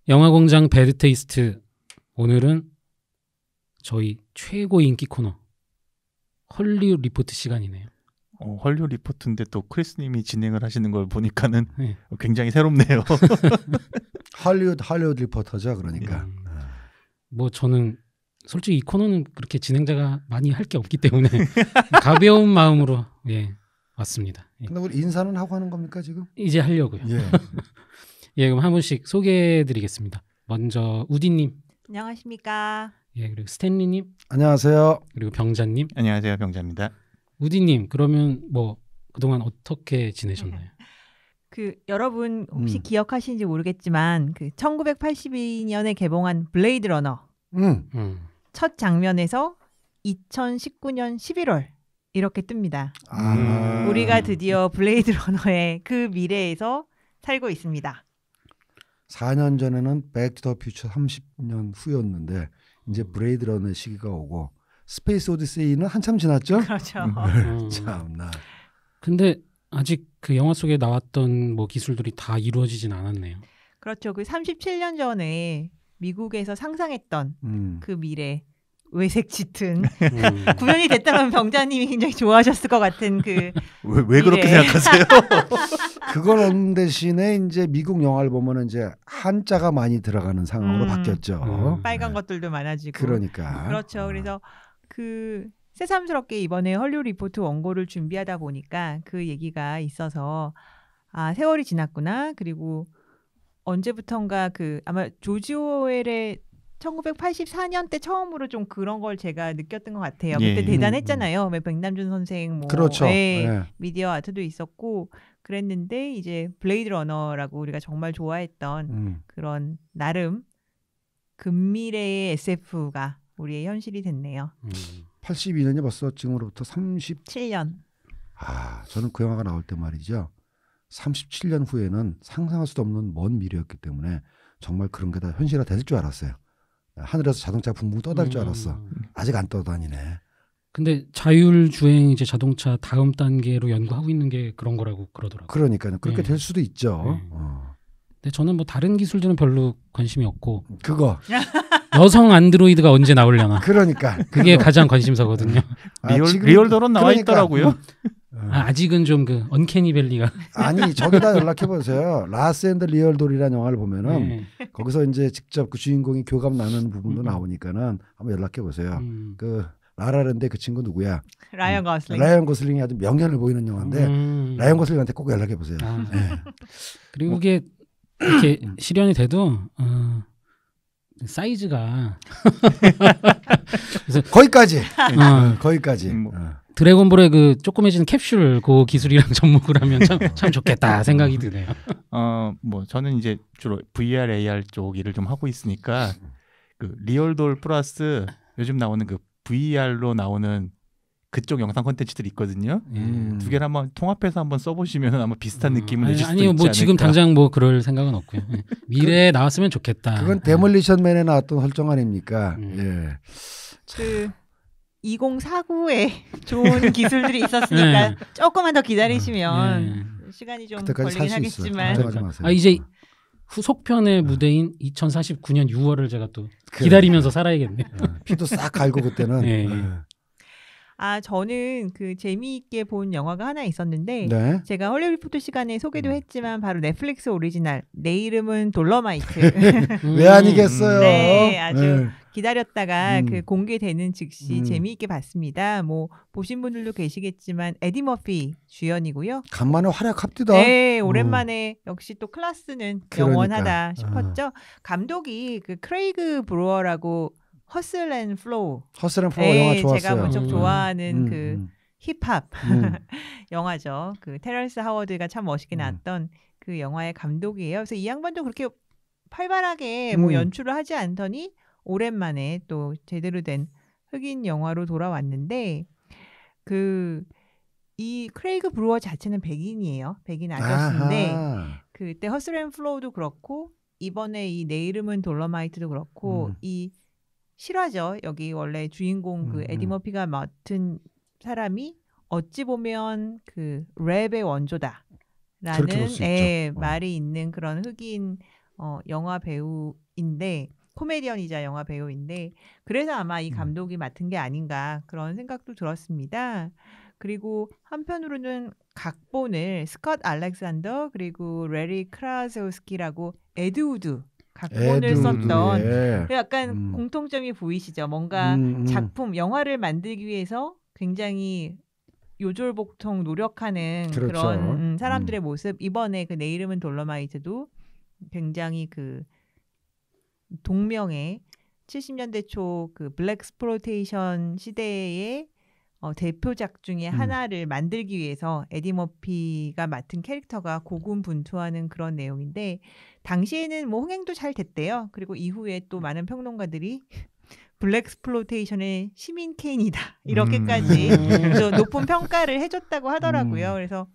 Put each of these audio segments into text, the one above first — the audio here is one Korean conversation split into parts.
영화공장 배드테이스트, 오늘은 저희 최고 인기 코너 헐리우드 리포트 시간이네요. 헐리우드 리포트인데 또 크리스님이 진행을 하시는 걸 보니까는 네. 굉장히 새롭네요. 할리우드 리포터죠, 그러니까. 뭐 저는 솔직히 이 코너는 그렇게 진행자가 많이 할 게 없기 때문에 가벼운 마음으로 왔습니다. 근데 우리 인사는 하고 하는 겁니까 지금? 이제 하려고요. 예. 그럼 한 분씩 소개해드리겠습니다. 먼저 우디님, 안녕하십니까. 그리고 스탠리님, 안녕하세요. 그리고 병자님. 안녕하세요, 병자입니다. 우디님, 그러면 뭐 그동안 어떻게 지내셨나요? 여러분 혹시 기억하시는지 모르겠지만 1982년에 개봉한 블레이드 러너 첫 장면에서 2019년 11월 이렇게 뜹니다. 우리가 드디어 블레이드 러너의 그 미래에서 살고 있습니다. 4년 전에는 백 투 더 퓨처 30년 후였는데 이제 블레이드 러너의 시기가 오고 스페이스 오디세이는 한참 지났죠? 그렇죠. 참나. 근데 아직 그 영화 속에 나왔던 뭐 기술들이 다 이루어지진 않았네요. 그렇죠. 37년 전에 미국에서 상상했던 그 미래 외색 짙은 구현이 됐다면 병자님이 굉장히 좋아하셨을 것 같은 왜 그렇게 생각하세요? 그걸 얻는 대신에 이제 미국 영화를 보면은 이제 한자가 많이 들어가는 상황으로 바뀌었죠. 빨간 것들도 많아지고. 그러니까. 그렇죠. 그래서 새삼스럽게 이번에 헐리우드 리포트 원고를 준비하다 보니까 그 얘기가 있어서 세월이 지났구나. 그리고 언제부턴가 아마 조지 오웰의 1984년 때 처음으로 좀 그런 걸 제가 느꼈던 것 같아요. 그때 대단했잖아요. 백남준 선생 그렇죠. 미디어 아트도 있었고 그랬는데 이제 블레이드 러너라고 우리가 정말 좋아했던 그런 나름 근미래의 SF가 우리의 현실이 됐네요. 82년이 벌써 지금으로부터 37년. 저는 그 영화가 나올 때 말이죠. 37년 후에는 상상할 수도 없는 먼 미래였기 때문에 정말 그런 게 다 현실화 될 줄 알았어요. 하늘에서 자동차 붕붕 떠다닐 줄 알았어. 아직 안 떠다니네. 근데 자율주행 이제 자동차 다음 단계로 연구하고 있는 게 그런 거라고 그러더라고요. 그러니까요. 그렇게 될 수도 있죠. 근데 저는 뭐 다른 기술들은 별로 관심이 없고 그거 여성 안드로이드가 언제 나오려나. 그러니까 그게 가장 관심사거든요. 리얼도론 나와 있더라고요. 아직은 좀 언캐니 밸리가. 아니 저기다 연락해 보세요. 라스 앤드 리얼돌이라는 영화를 보면은 거기서 이제 직접 그 주인공이 교감 나누는 부분도 나오니까는 한번 연락해 보세요. 라라랜드 그 친구 누구야? 라이언 고슬링. 라이언 고슬링이 아주 명연을 보이는 영화인데 라이언 고슬링한테 꼭 연락해 보세요. 그리고 그게 이렇게 실현이 돼도 사이즈가 그래서 거기까지. 거기까지. 드래곤볼의 그 조그매진 캡슐 그 기술이랑 접목을 하면 참 좋겠다 생각이 드네요. 뭐 저는 이제 주로 VR, AR 쪽 일을 좀 하고 있으니까 리얼돌 플러스 요즘 나오는 VR로 나오는 그쪽 영상 콘텐츠들이 있거든요. 두 개를 한번 통합해서 한번 써보시면 아마 비슷한 느낌을 내실 수도 있지 않을까. 지금 당장 뭐 그럴 생각은 없고요. 미래에 나왔으면 좋겠다. 그건 데몰리션맨에 나왔던 설정 아닙니까? 2049에 좋은 기술들이 있었으니까 조금만 더 기다리시면 시간이 좀 걸리긴 하겠지만 이제 후속편의 무대인 2049년 6월을 제가 또 기다리면서 살아야겠네요. 피도 싹 갈고 그때는. 저는 재미있게 본 영화가 하나 있었는데 제가 헐리우드 리포트 시간에 소개도 했지만 바로 넷플릭스 오리지널 내 이름은 돌러마이트. 왜 아니겠어요. 네, 아주 기다렸다가 공개되는 즉시 재미있게 봤습니다. 뭐 보신 분들도 계시겠지만 에디 머피 주연이고요. 간만에 활약합디다. 네, 오랜만에 역시 또 클래스는 영원하다 싶었죠. 감독이 크레이그 브루어라고 허슬 앤 플로우 영화 좋았어요. 제가 무척 좋아하는 힙합 영화죠. 테러스 하워드가 참 멋있게 나왔던 그 영화의 감독이에요. 그래서 이 양반도 그렇게 활발하게 뭐 연출을 하지 않더니 오랜만에 또 제대로 된 흑인 영화로 돌아왔는데 이 크레이그 브루어 자체는 백인이에요. 백인 아저씨인데 그때 허슬 앤 플로우도 그렇고 이번에 이 내 이름은 돌러마이트도 그렇고 이 실화죠. 여기 원래 주인공 에디 머피가 맡은 사람이 어찌 보면 랩의 원조다라는 말이 있는 그런 흑인 영화 배우인데 코미디언이자 영화 배우인데 그래서 아마 이 감독이 맡은 게 아닌가 그런 생각도 들었습니다. 그리고 한편으로는 각본을 스콧 알렉산더 그리고 레리 크라세우스키라고 에드우드 각본을 썼던 예. 약간 공통점이 보이시죠? 뭔가 작품 영화를 만들기 위해서 굉장히 요졸복통 노력하는 그렇죠. 그런 사람들의 모습. 이번에 그 내 이름은 돌로마이트도 굉장히 그 동명의 70년대 초 그 블랙스플로테이션 시대의 대표작 중에 하나를 만들기 위해서 에디 머피가 맡은 캐릭터가 고군분투하는 그런 내용인데 당시에는 뭐 흥행도 잘 됐대요. 그리고 이후에 또 많은 평론가들이 블랙스플로테이션의 시민 케인이다 이렇게까지 또 높은 평가를 해줬다고 하더라고요. 그래서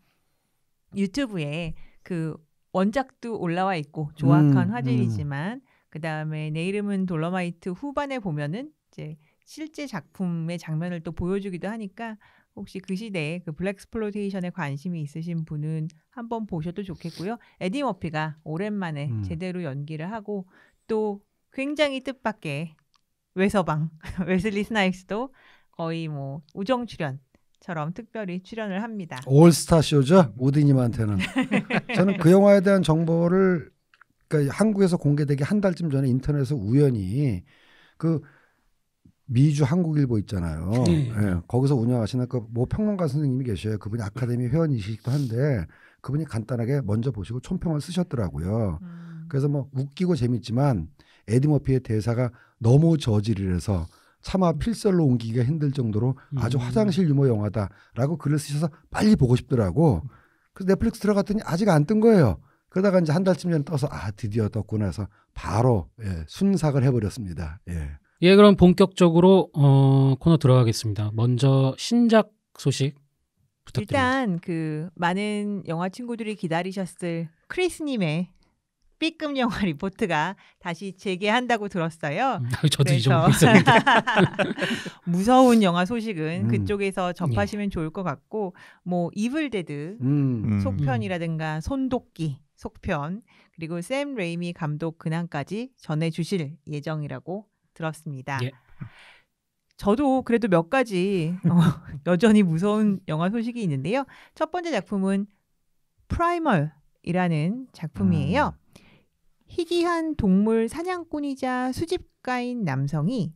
유튜브에 그 원작도 올라와 있고 조악한 화질이지만 그 다음에 내 이름은 돌로마이트 후반에 보면은 이제 실제 작품의 장면을 또 보여주기도 하니까 혹시 그 시대에 그 블랙스플로테이션에 관심이 있으신 분은 한번 보셔도 좋겠고요. 에디 머피가 오랜만에 제대로 연기를 하고 또 굉장히 뜻밖의 외서방 웨슬리 스나이프스도 거의 뭐 우정 출연처럼 특별히 출연을 합니다. 올스타 쇼죠. 오디님한테는. 저는 그 영화에 대한 정보를 그러니까 한국에서 공개되기 한 달쯤 전에 인터넷에서 우연히 그 미주 한국일보 있잖아요. 예, 거기서 운영하시는 그 뭐 평론가 선생님이 계셔요. 그분이 아카데미 회원이시기도 한데 그분이 간단하게 먼저 보시고 촌평을 쓰셨더라고요. 그래서 뭐 웃기고 재밌지만 에디 머피의 대사가 너무 저질이라서 차마 필설로 옮기기가 힘들 정도로 아주 화장실 유머 영화다라고 글을 쓰셔서 빨리 보고 싶더라고. 그래서 넷플릭스 들어갔더니 아직 안 뜬 거예요. 그러다가 이제 한 달쯤 전에 떠서 드디어 떴구나 해서 바로 순삭을 해버렸습니다. 예, 그럼 본격적으로 코너 들어가겠습니다. 먼저 신작 소식 부탁드립니다. 일단 그 많은 영화 친구들이 기다리셨을 크리스님의 B급 영화 리포트가 다시 재개한다고 들었어요. 저도 잊어먹고 있었는데. 무서운 영화 소식은 그쪽에서 접하시면 좋을 것 같고 뭐 이블데드 속편이라든가 손도끼 속편 그리고 샘 레이미 감독 근황까지 전해주실 예정이라고 들었습니다. 예. 저도 그래도 몇 가지 여전히 무서운 영화 소식이 있는데요. 첫 번째 작품은 프라이멀이라는 작품이에요. 희귀한 동물 사냥꾼이자 수집가인 남성이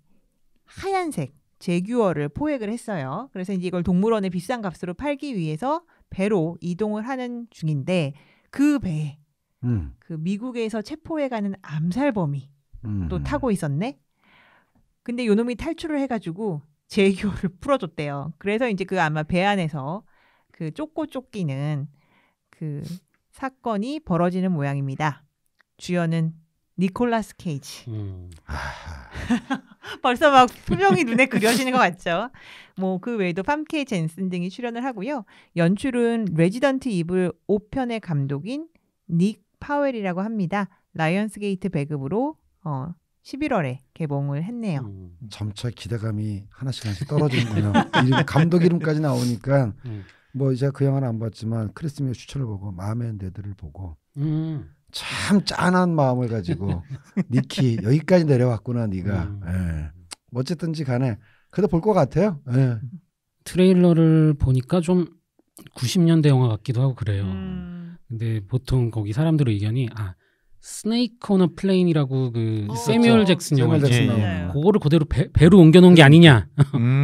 하얀색 제규어를 포획을 했어요. 그래서 이제 이걸 동물원에 비싼 값으로 팔기 위해서 배로 이동을 하는 중인데 그 배에 그 미국에서 체포해가는 암살범이 또 타고 있었네. 근데 요놈이 탈출을 해가지고 제규어를 풀어줬대요. 그래서 이제 그 아마 배 안에서 그 쫓고 쫓기는 그 사건이 벌어지는 모양입니다. 주연은 니콜라스 케이지. 벌써 막 표정이 눈에 그려지는 것 같죠. 뭐 그 외에도 팜케이 젠슨 등이 출연을 하고요. 연출은 레지던트 이블 5편의 감독인 닉 파웰이라고 합니다. 라이언스게이트 배급으로 11월에 개봉을 했네요. 점차 기대감이 하나씩 떨어지는군요. 감독 이름까지 나오니까 뭐 이제 그 영화는 안 봤지만 크리스미의 추천을 보고 마음에 든 데들을 보고 참 짠한 마음을 가지고 니키 여기까지 내려왔구나 네가. 뭐 어쨌든지 간에 그래도 볼 것 같아요. 트레일러를 보니까 좀 90년대 영화 같기도 하고 그래요. 근데 보통 거기 사람들의 의견이 스네이크 온 어 플레인이라고 그 세뮤얼 잭슨 영화죠. 그거를 그대로 배로 옮겨놓은 게 아니냐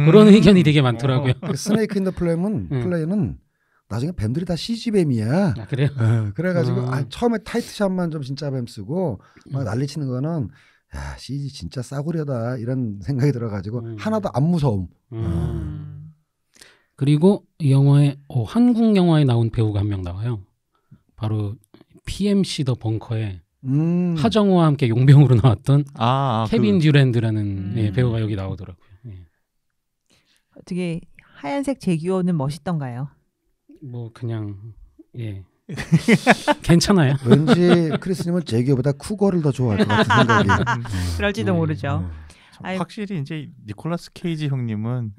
그런 의견이 되게 많더라고요. 스네이크 인 더 플레인은 나중에 뱀들이 다 CG뱀이야. 그래요? 그래가지고 처음에 타이트샷만 좀 진짜 뱀 쓰고 막 난리치는 거는 야 CG 진짜 싸구려다 이런 생각이 들어가지고 하나도 안 무서움. 그리고 이 영화에 한국 영화에 나온 배우가 한 명 나와요. 바로 PMC 더 벙커에 하정우와 함께 용병으로 나왔던 케빈 듀랜드라는 배우가 여기 나오더라고요. 어떻게 하얀색 제규어는 멋있던가요? 뭐 그냥 괜찮아요. 왠지 크리스님은 제규어보다 쿠거를 더 좋아할 것 같은 생각이. 그럴지도 모르죠. 확실히 이제 니콜라스 케이지 형님은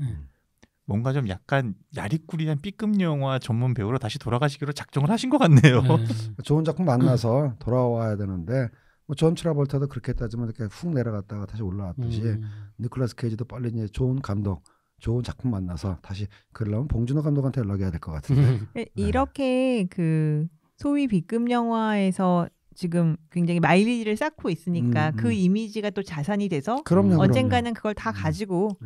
뭔가 좀 약간 야리꾸리한 B급 영화 전문 배우로 다시 돌아가시기로 작정을 하신 것 같네요. 좋은 작품 만나서 돌아와야 되는데 뭐 존 트라볼타도 그렇게 따지면 이렇게 훅 내려갔다가 다시 올라왔듯이 니콜라스 케이지도 빨리 이제 좋은 감독, 좋은 작품 만나서 다시 그러려면 봉준호 감독한테 연락해야 될 것 같은데. 이렇게 그 소위 B급 영화에서 지금 굉장히 마일리지를 쌓고 있으니까 그 이미지가 또 자산이 돼서 그럼요, 언젠가는 그걸 다 가지고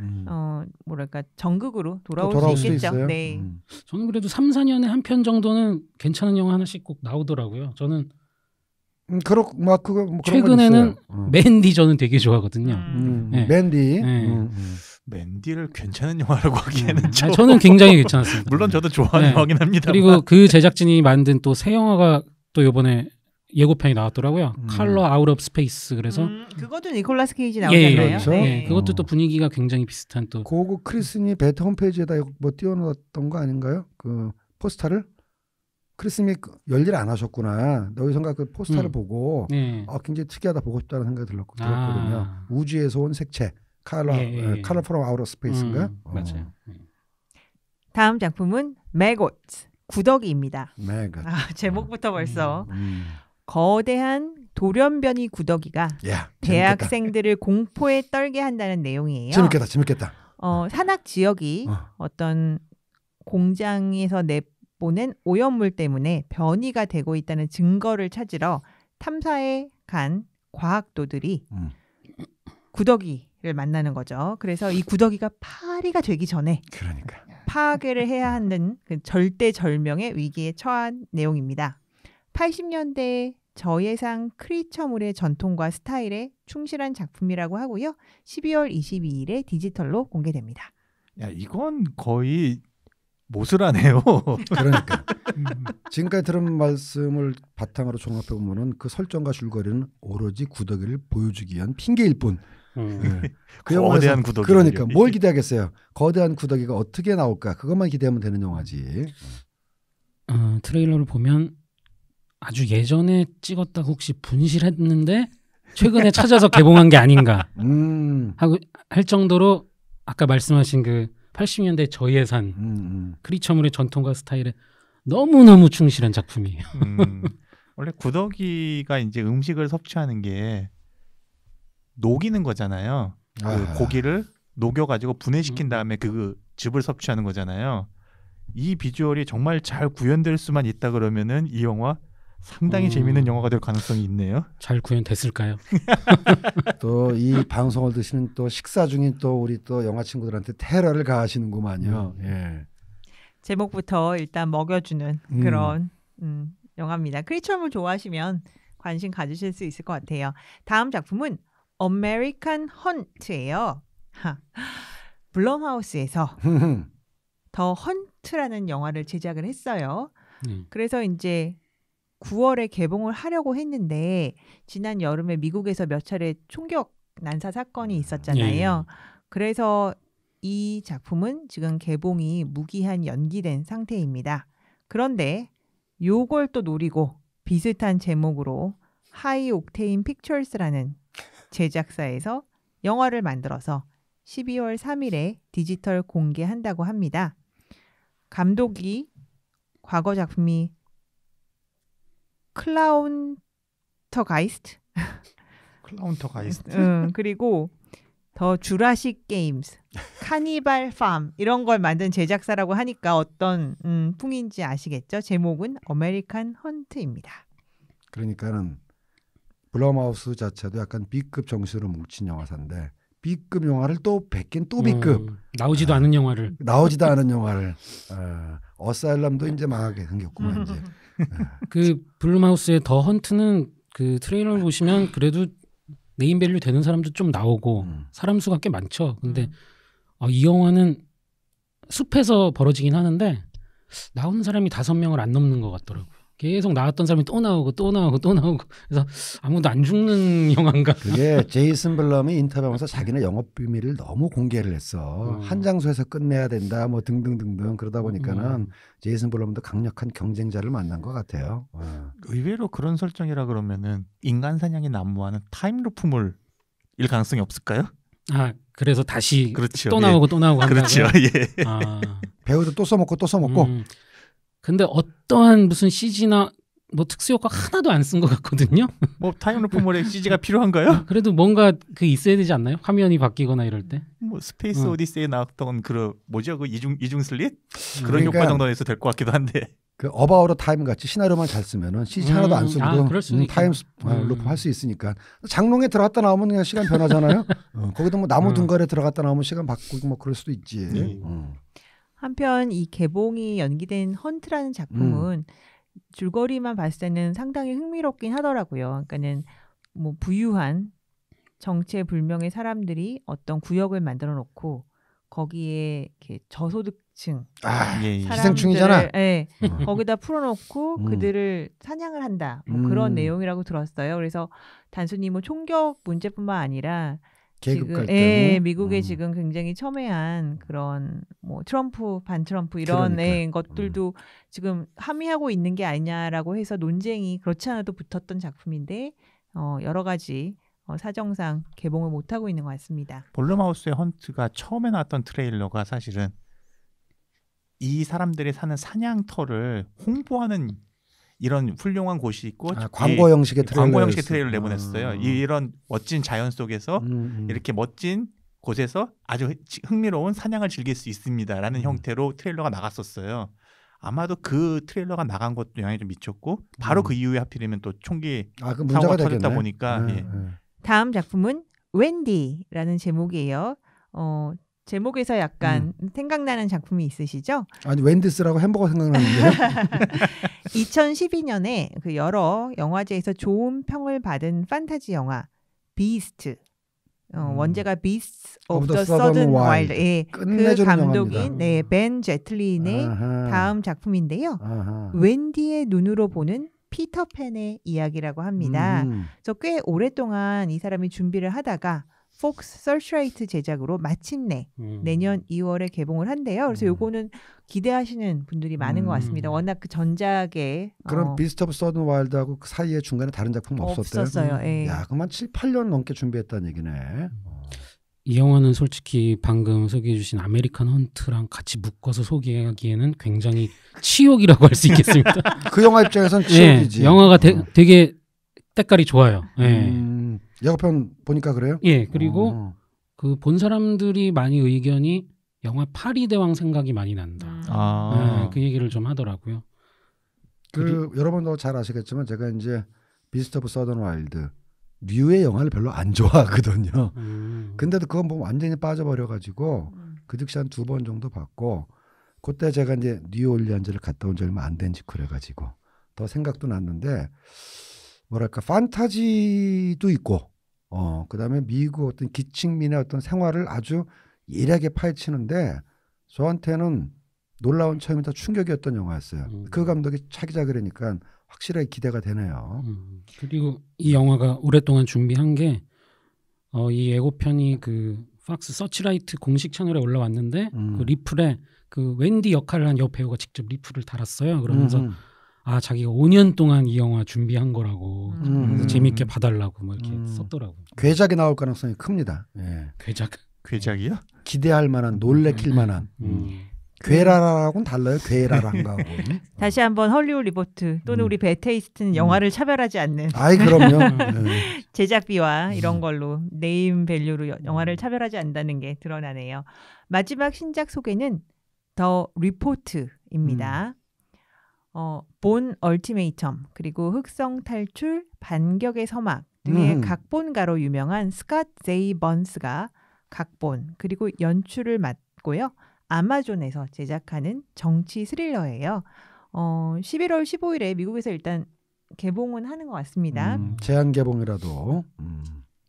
뭐랄까 전극으로 돌아올 수 있겠죠. 있어요? 네. 저는 그래도 3, 4년에 한 편 정도는 괜찮은 영화 하나씩 꼭 나오더라고요. 저는 막 그거 뭐 최근에는 맨디 저는 되게 좋아하거든요. 네. 맨디. 네. 맨디를 괜찮은 영화라고 하기에는 좀 저는 굉장히 괜찮았습니다. 물론 저도 좋아하는 네. 영화긴 합니다. 그리고 그 제작진이 만든 또 새 영화가 또 이번에 예고편이 나왔더라고요. 컬러 아웃 오브 스페이스. 그래서 그것도 니콜라스 케이지 나오잖아요. 그렇죠. 네. 그것도 또 분위기가 굉장히 비슷한 또. 그거 크리스니 베타 홈페이지에다 뭐 띄워놓았던 거 아닌가요? 그 포스터를 크리스니 열일 안 하셨구나. 여기선가 그 포스터를 보고 굉장히 특이하다, 보고 싶다는 생각이 들었거든요. 우주에서 온 색채. 컬러 프롬 아웃 오브 스페이스인가요? 맞아요. 다음 작품은 매곶, 구더기입니다. 매곶. 제목부터 벌써 거대한 돌연변이 구더기가 대학생들을 공포에 떨게 한다는 내용이에요. 재밌겠다. 산악 지역이 어떤 공장에서 내보낸 오염물 때문에 변이가 되고 있다는 증거를 찾으러 탐사에 간 과학도들이 구더기를 만나는 거죠. 그래서 이 구더기가 파리가 되기 전에 파괴를 해야 하는 그 절대절명의 위기에 처한 내용입니다. 80년대 저예상 크리처물의 전통과 스타일에 충실한 작품이라고 하고요. 12월 22일에 디지털로 공개됩니다. 야, 이건 거의 모슬하네요. 그러니까 지금까지 들은 말씀을 바탕으로 종합해 보면은 그 설정과 줄거리는 오로지 구더기를 보여주기 위한 핑계일 뿐. 그 거대한 구더기. 그러니까 뭘 기대하겠어요. 거대한 구더기가 어떻게 나올까? 그것만 기대하면 되는 영화지. 트레일러를 보면 아주 예전에 찍었다가 혹시 분실했는데 최근에 찾아서 개봉한 게 아닌가 하고 할 정도로 아까 말씀하신 그 80년대 저예산 크리처물의 전통과 스타일에 너무너무 충실한 작품이에요. 원래 구더기가 이제 음식을 섭취하는 게 녹이는 거잖아요. 그 고기를 녹여가지고 분해시킨 다음에 그 즙을 섭취하는 거잖아요. 이 비주얼이 정말 잘 구현될 수만 있다 그러면은 이 영화 상당히 재미있는 영화가 될 가능성이 있네요. 잘 구현됐을까요? 또 이 방송을 드시는 또 식사 중인 또 우리 또 영화 친구들한테 테러를 가하시는구만요. 예. 제목부터 일단 먹여주는 그런 영화입니다. 크리처물 좋아하시면 관심 가지실 수 있을 것 같아요. 다음 작품은 아메리칸 헌트예요. 블럼하우스에서 더 헌트라는 영화를 제작을 했어요. 그래서 이제 9월에 개봉을 하려고 했는데 지난 여름에 미국에서 몇 차례 총격 난사 사건이 있었잖아요. 그래서 이 작품은 지금 개봉이 무기한 연기된 상태입니다. 그런데 요걸 또 노리고 비슷한 제목으로 하이 옥테인 픽처스라는 제작사에서 영화를 만들어서 12월 3일에 디지털 공개한다고 합니다. 감독이 과거 작품이 클라운터가이스트 그리고 더 주라식 게임스, 카니발 팜 이런 걸 만든 제작사라고 하니까 어떤 풍인지 아시겠죠? 제목은 아메리칸 헌트입니다. 그러니까는 블럼하우스 자체도 약간 B급 정신으로 뭉친 영화사인데 B급 영화를 또 베낀 또 B급 나오지도 않은 영화를 어사일럼도 이제 망하게 생겼구만 이제. 그 블룸하우스의 더 헌트는 그 트레일러를 보시면 그래도 네임밸류 되는 사람도 좀 나오고 사람 수가 꽤 많죠. 근데 이 영화는 숲에서 벌어지긴 하는데 나오는 사람이 5명을 안 넘는 것 같더라고요. 계속 나왔던 사람이 또 나오고 그래서 아무도 안 죽는 영화인가. 그게 제이슨 블럼이 인터뷰하면서 자기는 영업 비밀을 너무 공개를 했어. 한 장소에서 끝내야 된다 뭐 등등등등. 그러다 보니까는 제이슨 블럼도 강력한 경쟁자를 만난 것 같아요. 의외로 그런 설정이라 그러면은 인간 사냥이 난무하는 타임루프물 일 가능성이 없을까요? 그래서 다시 그렇죠. 또 나오고 또 나오고 그렇죠. 배우도 또 써먹고 근데 어떠한 무슨 CG나 뭐 특수 효과 하나도 안 쓴 것 같거든요. 뭐 타임루프몰에 CG가 필요한가요? 그래도 뭔가 그 있어야 되지 않나요? 화면이 바뀌거나 이럴 때. 뭐 스페이스 오디세이에 나왔던 그 뭐죠? 그 이중 슬릿 그런 그러니까 효과 정도 내서 될 것 같기도 한데. 그 어바웃 타임 같이 시나리오만 잘 쓰면은 CG 하나도 안 쓰고도 그럴 수도 타임 루프 할 수 있으니까 장롱에 들어갔다 나오면 그냥 시간 변하잖아요. 거기도 뭐 나무 둥가리에 들어갔다 나오면 시간 바꾸고 뭐 그럴 수도 있지. 한편 이 개봉이 연기된 헌트라는 작품은 줄거리만 봤을 때는 상당히 흥미롭긴 하더라고요. 그러니까는 뭐 부유한 정체불명의 사람들이 어떤 구역을 만들어 놓고 거기에 이렇게 저소득층 희생충이잖아. 네, 거기다 풀어놓고 그들을 사냥을 한다. 뭐 그런 내용이라고 들었어요. 그래서 단순히 뭐 총격 문제뿐만 아니라 지금 미국에 지금 굉장히 첨예한 그런 뭐 트럼프 반트럼프 이런 것들도 지금 함의하고 있는 게 아니냐라고 해서 논쟁이 그렇지 않아도 붙었던 작품인데 여러 가지 사정상 개봉을 못 하고 있는 것 같습니다. 볼룸하우스의 헌트가 처음에 나왔던 트레일러가 사실은 이 사람들이 사는 사냥터를 홍보하는 이런 훌륭한 곳이 있고 광고 형식의 트레일러를 내보냈어요. 이런 멋진 자연 속에서 이렇게 멋진 곳에서 아주 흥미로운 사냥을 즐길 수 있습니다라는 형태로 트레일러가 나갔었어요. 아마도 그 트레일러가 나간 것도 영향이 좀 미쳤고 바로 그 이후에 하필이면 또 총기 사고가 터졌다 보니까 다음 작품은 웬디라는 제목이에요. 제목에서 약간 생각나는 작품이 있으시죠? 아니 웬디스라고 햄버거 생각나는데요. 2012년에 그 여러 영화제에서 좋은 평을 받은 판타지 영화 비스트. 원제가 Beasts of the Southern Wild. 그 감독인 벤 제틀린의 다음 작품인데요. 웬디의 눈으로 보는 피터팬의 이야기라고 합니다. 그래서 꽤 오랫동안 이 사람이 준비를 하다가 폭스 서치라이트 제작으로 마침내 내년 2월에 개봉을 한대요. 그래서 요거는 기대하시는 분들이 많은 것 같습니다. 워낙 그 전작에 그럼 비스트 오브 서든 와일드하고 그 사이에 중간에 다른 작품 없었어요. 야, 그만 7, 8년 넘게 준비했다는 얘기네. 이 영화는 솔직히 방금 소개해 주신 아메리칸 헌트랑 같이 묶어서 소개하기에는 굉장히 치욕이라고 할 수 있겠습니다. 그 영화 입장에서는 치욕이지. 영화가 되게 때깔이 좋아요. 예고편 보니까 그래요? 예, 그리고 그 본 사람들이 많이 의견이 영화 파리대왕 생각이 많이 난다. 그 얘기를 좀 하더라고요. 여러분도 잘 아시겠지만 제가 이제 비스트 오브 서던 와일드 류의 영화를 별로 안 좋아하거든요. 근데도 그건 보면 완전히 빠져버려가지고 그 즉시 한 2번 정도 봤고 그때 제가 이제 뉴올리언즈를 갔다 온 지 얼마 안 된 직후래가지고 더 생각도 났는데 뭐랄까 판타지도 있고 그다음에 미국 어떤 기층민의 어떤 생활을 아주 예리하게 파헤치는데 저한테는 놀라운 처음이다 충격이었던 영화였어요. 그 감독이 차기작이라니까 확실하게 기대가 되네요. 그리고 이 영화가 오랫동안 준비한 게 이 예고편이 그 팍스 서치라이트 공식 채널에 올라왔는데 그 리플에 그 웬디 역할을 한 여배우가 직접 리플을 달았어요. 그러면서 자기가 5년 동안 이 영화 준비한 거라고 그래서 재밌게 봐달라고 뭐 이렇게 썼더라고요. 괴작이 나올 가능성이 큽니다. 예. 괴작이요? 기대할 만한 놀래킬 만한 괴라라하고는 달라요. 괴라랑하고. 다시 한번 헐리우드 리포트 또는 우리 베테이스트는 영화를 차별하지 않는. 아이 그럼요. 제작비와 이런 걸로 네임 밸류로 영화를 차별하지 않는다는 게 드러나네요. 마지막 신작 소개는 더 리포트입니다. 본 얼티메이텀 그리고 흑성 탈출 반격의 서막 등의 각본가로 유명한 스캇 제이 번스가 각본 그리고 연출을 맡고요. 아마존에서 제작하는 정치 스릴러예요. 11월 15일에 미국에서 일단 개봉은 하는 것 같습니다. 제한 개봉이라도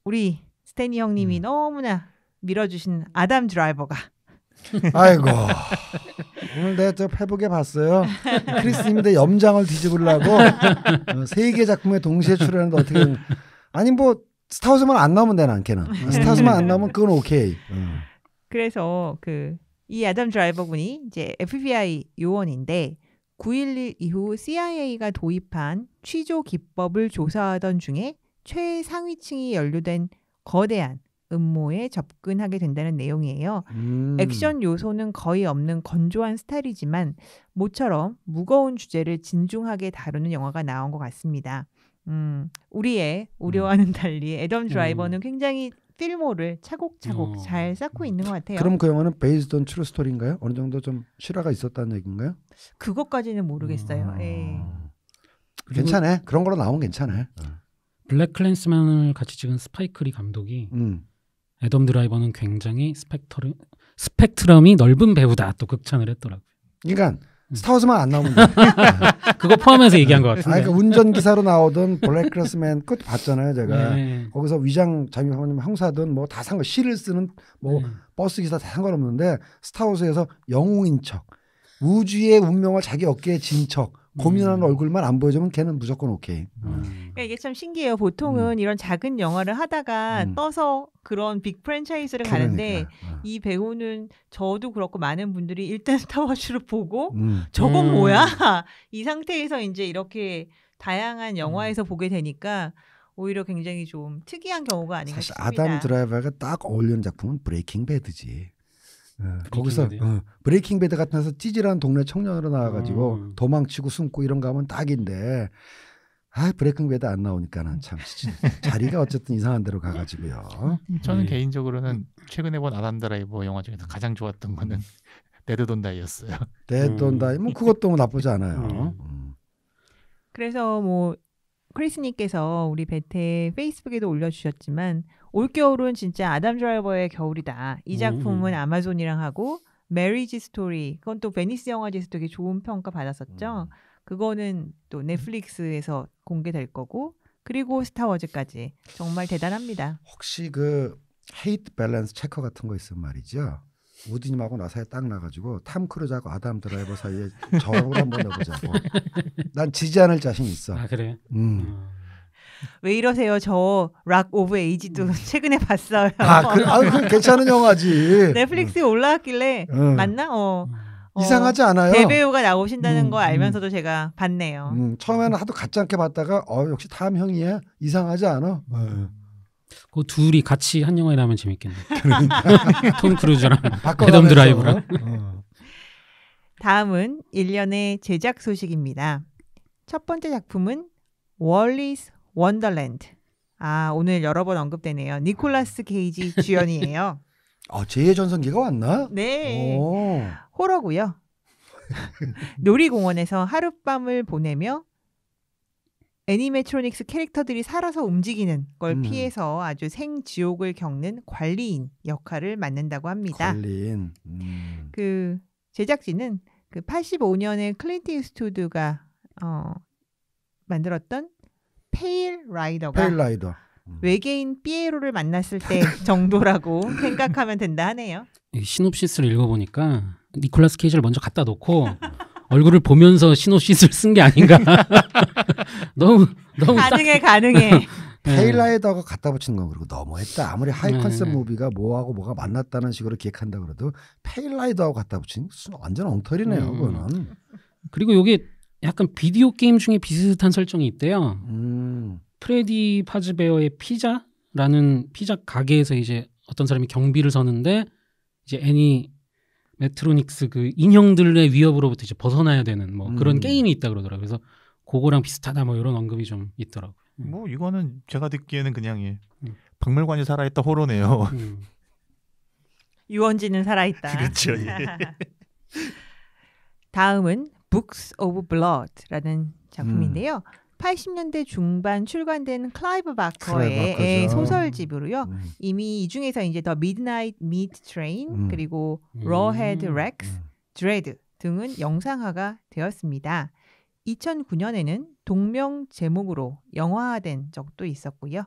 우리 스탠리 형님이 너무나 밀어주신 아담 드라이버가 아이고 오늘 내가 저 페북에 봤어요. 크리스님이 내 염장을 뒤집으려고 3개 작품에 동시에 출연하는데 어떻게 아니 뭐 스타워즈만 안 나오면 되나 걔는 스타워즈만 안 나오면 그건 오케이. 그래서 이 아담 드라이버 분이 이제 FBI 요원인데 9.11 이후 CIA가 도입한 취조 기법을 조사하던 중에 최상위층이 연루된 거대한 음모에 접근하게 된다는 내용이에요. 액션 요소는 거의 없는 건조한 스타일이지만 모처럼 무거운 주제를 진중하게 다루는 영화가 나온 것 같습니다. 우리의 우려와는 달리 애덤 드라이버는 굉장히 필모를 차곡차곡 잘 쌓고 있는 것 같아요. 그럼 그 영화는 베이스드 온 트루 스토리인가요? 어느 정도 좀 실화가 있었다는 얘기인가요? 그것까지는 모르겠어요. 예. 괜찮아. 그런 거로 나오면 괜찮아. 블랙 클랜스만을 같이 찍은 스파이크 리 감독이 애덤 드라이버는 굉장히 스펙트럼이 넓은 배우다 또 극찬을 했더라고요. 그러니까 스타워즈만 안 나오면 돼. 그거 포함해서 얘기한 것 같은데. 그러니까 운전기사로 나오던 블랙 클랜스맨 그것도 봤잖아요. 제가. 네. 거기서 위장 자유형 형사든 뭐 다 상관 실을 쓰는 뭐 버스 기사 다 상관없는데 스타워즈에서 영웅인 척 우주의 운명을 자기 어깨에 진 척 고민하는 얼굴만 안 보여주면 걔는 무조건 오케이. 그러니까 이게 참 신기해요. 보통은 이런 작은 영화를 하다가 떠서 그런 빅 프랜차이즈를 가는데 이 배우는 저도 그렇고 많은 분들이 일단 스타워즈를 보고 저건 뭐야? 이 상태에서 이제 이렇게 다양한 영화에서 보게 되니까 오히려 굉장히 좀 특이한 경우가 아닌가 사실 싶습니다. 아담 드라이버가 딱 어울리는 작품은 브레이킹 배드지. 거기서 브레이킹 배드 같은 데서 찌질한 동네 청년으로 나와가지고 도망치고 숨고 이런 거 하면 딱인데 브레이킹 배드 안 나오니까는 참 자리가 어쨌든 이상한 데로 가가지고요. 저는 개인적으로는 최근에 본 아담 드라이버 영화 중에서 가장 좋았던 거는 데드 돈 다이였어요. 데드 돈 다이 뭐 그것도 뭐 나쁘지 않아요. 그래서 뭐 크리스님께서 우리 베테 페이스북에도 올려주셨지만 올겨울은 진짜 아담 드라이버의 겨울이다. 이 작품은 아마존이랑 하고 메리지 스토리 그건 또 베니스 영화제에서 되게 좋은 평가 받았었죠. 그거는 또 넷플릭스에서 공개될 거고 그리고 스타워즈까지 정말 대단합니다. 혹시 그 헤이트 밸런스 체커 같은 거 있으면 말이죠. 우디님하고 나 사이에 딱 나가지고 탐 크루즈하고 아담 드라이버 사이에 저를 한번 해보자고. 난 지지 않을 자신 있어. 아 그래? 왜 이러세요? 저 락 오브 에이지도 최근에 봤어요. 그건 괜찮은 영화지. 넷플릭스에 올라왔길래 맞나? 이상하지 않아요. 대배우가 나오신다는 거 알면서도 제가 봤네요. 처음에는 하도 같지 않게 봤다가 역시 탐 형이야. 이상하지 않아? 그 둘이 같이 한 영화에 나오면 재밌겠네. 톰 크루즈랑 애덤 드라이버랑. 다음은 1년의 제작 소식입니다. 첫 번째 작품은 월리스 원더랜드. 오늘 여러 번 언급되네요. 니콜라스 케이지 주연이에요. 제2의 전성기가 왔나? 네. 호러고요. 놀이공원에서 하룻밤을 보내며 애니메트로닉스 캐릭터들이 살아서 움직이는 걸 피해서 아주 생지옥을 겪는 관리인 역할을 맡는다고 합니다. 관리인. 그 제작진은 그 85년에 클린트 이스트우드가 만들었던 페일 라이더가 외계인 피에로를 만났을 때 정도라고 생각하면 된다 하네요. 시놉시스를 읽어보니까 니콜라스 케이지를 먼저 갖다 놓고 얼굴을 보면서 시놉시스를 쓴 게 아닌가. 너무 가능해. 페일라이더하고 갖다 붙이는 건 그리고 너무했다. 아무리 하이 컨셉 무비가 뭐하고 뭐가 만났다는 식으로 기획한다 그래도 페일라이더하고 갖다 붙이는 완전 엉터리네요. 그거는. 그리고 이게 약간 비디오 게임 중에 비슷한 설정이 있대요. 프레디 파즈베어의 피자라는 피자 가게에서 이제 어떤 사람이 경비를 서는데 이제 애니메트로닉스 그 인형들의 위협으로부터 이제 벗어나야 되는 뭐 그런 게임이 있다 그러더라고요. 그래서 그거랑 비슷하다 뭐 이런 언급이 좀 있더라고요. 뭐 이거는 제가 듣기에는 그냥 박물관이 살아있다 호러네요. 유원지는 살아있다. 그렇죠. 다음은 Books of Blood라는 작품인데요. 80년대 중반 출간된 클라이브 바커의 소설집으로요. 이미 이 중에서 이제 더 미드나잇 미트 트레인 그리고 러헤드 렉스, 드레드 등은 영상화가 되었습니다. 2009년에는 동명 제목으로 영화화된 적도 있었고요.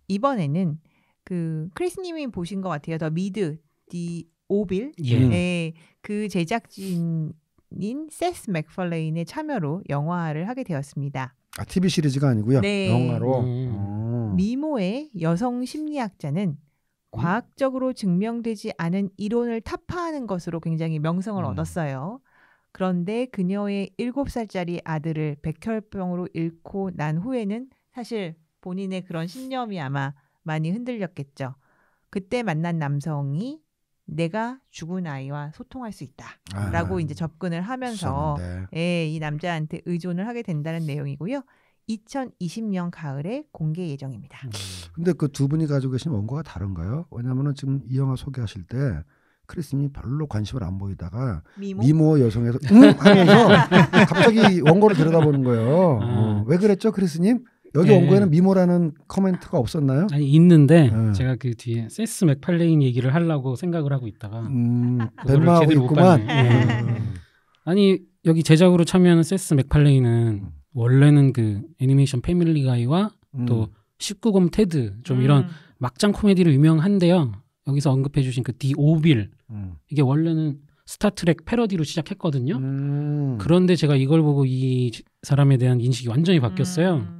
이번에는 그 크리스님이 보신 것 같아요. 더 미드 디 오빌 그 제작진인 세스 맥펄레인의 참여로 영화화를 하게 되었습니다. TV 시리즈가 아니고요. 네. 영화로. 미모의 여성 심리학자는 과학적으로 증명되지 않은 이론을 타파하는 것으로 굉장히 명성을 얻었어요. 그런데 그녀의 7살짜리 아들을 백혈병으로 잃고 난 후에는 사실 본인의 그런 신념이 아마 많이 흔들렸겠죠. 그때 만난 남성이 내가 죽은 아이와 소통할 수 있다라고 이제 접근을 하면서 이 남자한테 의존을 하게 된다는 내용이고요. 2020년 가을에 공개 예정입니다. 근데 그 두 분이 가지고 계신 원고가 다른가요? 왜냐하면 지금 이 영화 소개하실 때 크리스님이 별로 관심을 안 보이다가 미모 여성에서 하면서 갑자기 원고를 들여다보는 거예요. 왜 그랬죠, 크리스님? 여기 원고에는 미모라는 코멘트가 없었나요? 아니 있는데 제가 그 뒤에 세스 맥팔레인 얘기를 하려고 생각을 하고 있다가 벤마하고 있구만. 아니 여기 제작으로 참여하는 세스 맥팔레인은 원래는 그 애니메이션 패밀리 가이와 또 19금 테드 좀 이런 막장 코미디로 유명한데요. 여기서 언급해 주신 그 디 오빌 이게 원래는 스타트렉 패러디로 시작했거든요. 그런데 제가 이걸 보고 이 사람에 대한 인식이 완전히 바뀌었어요.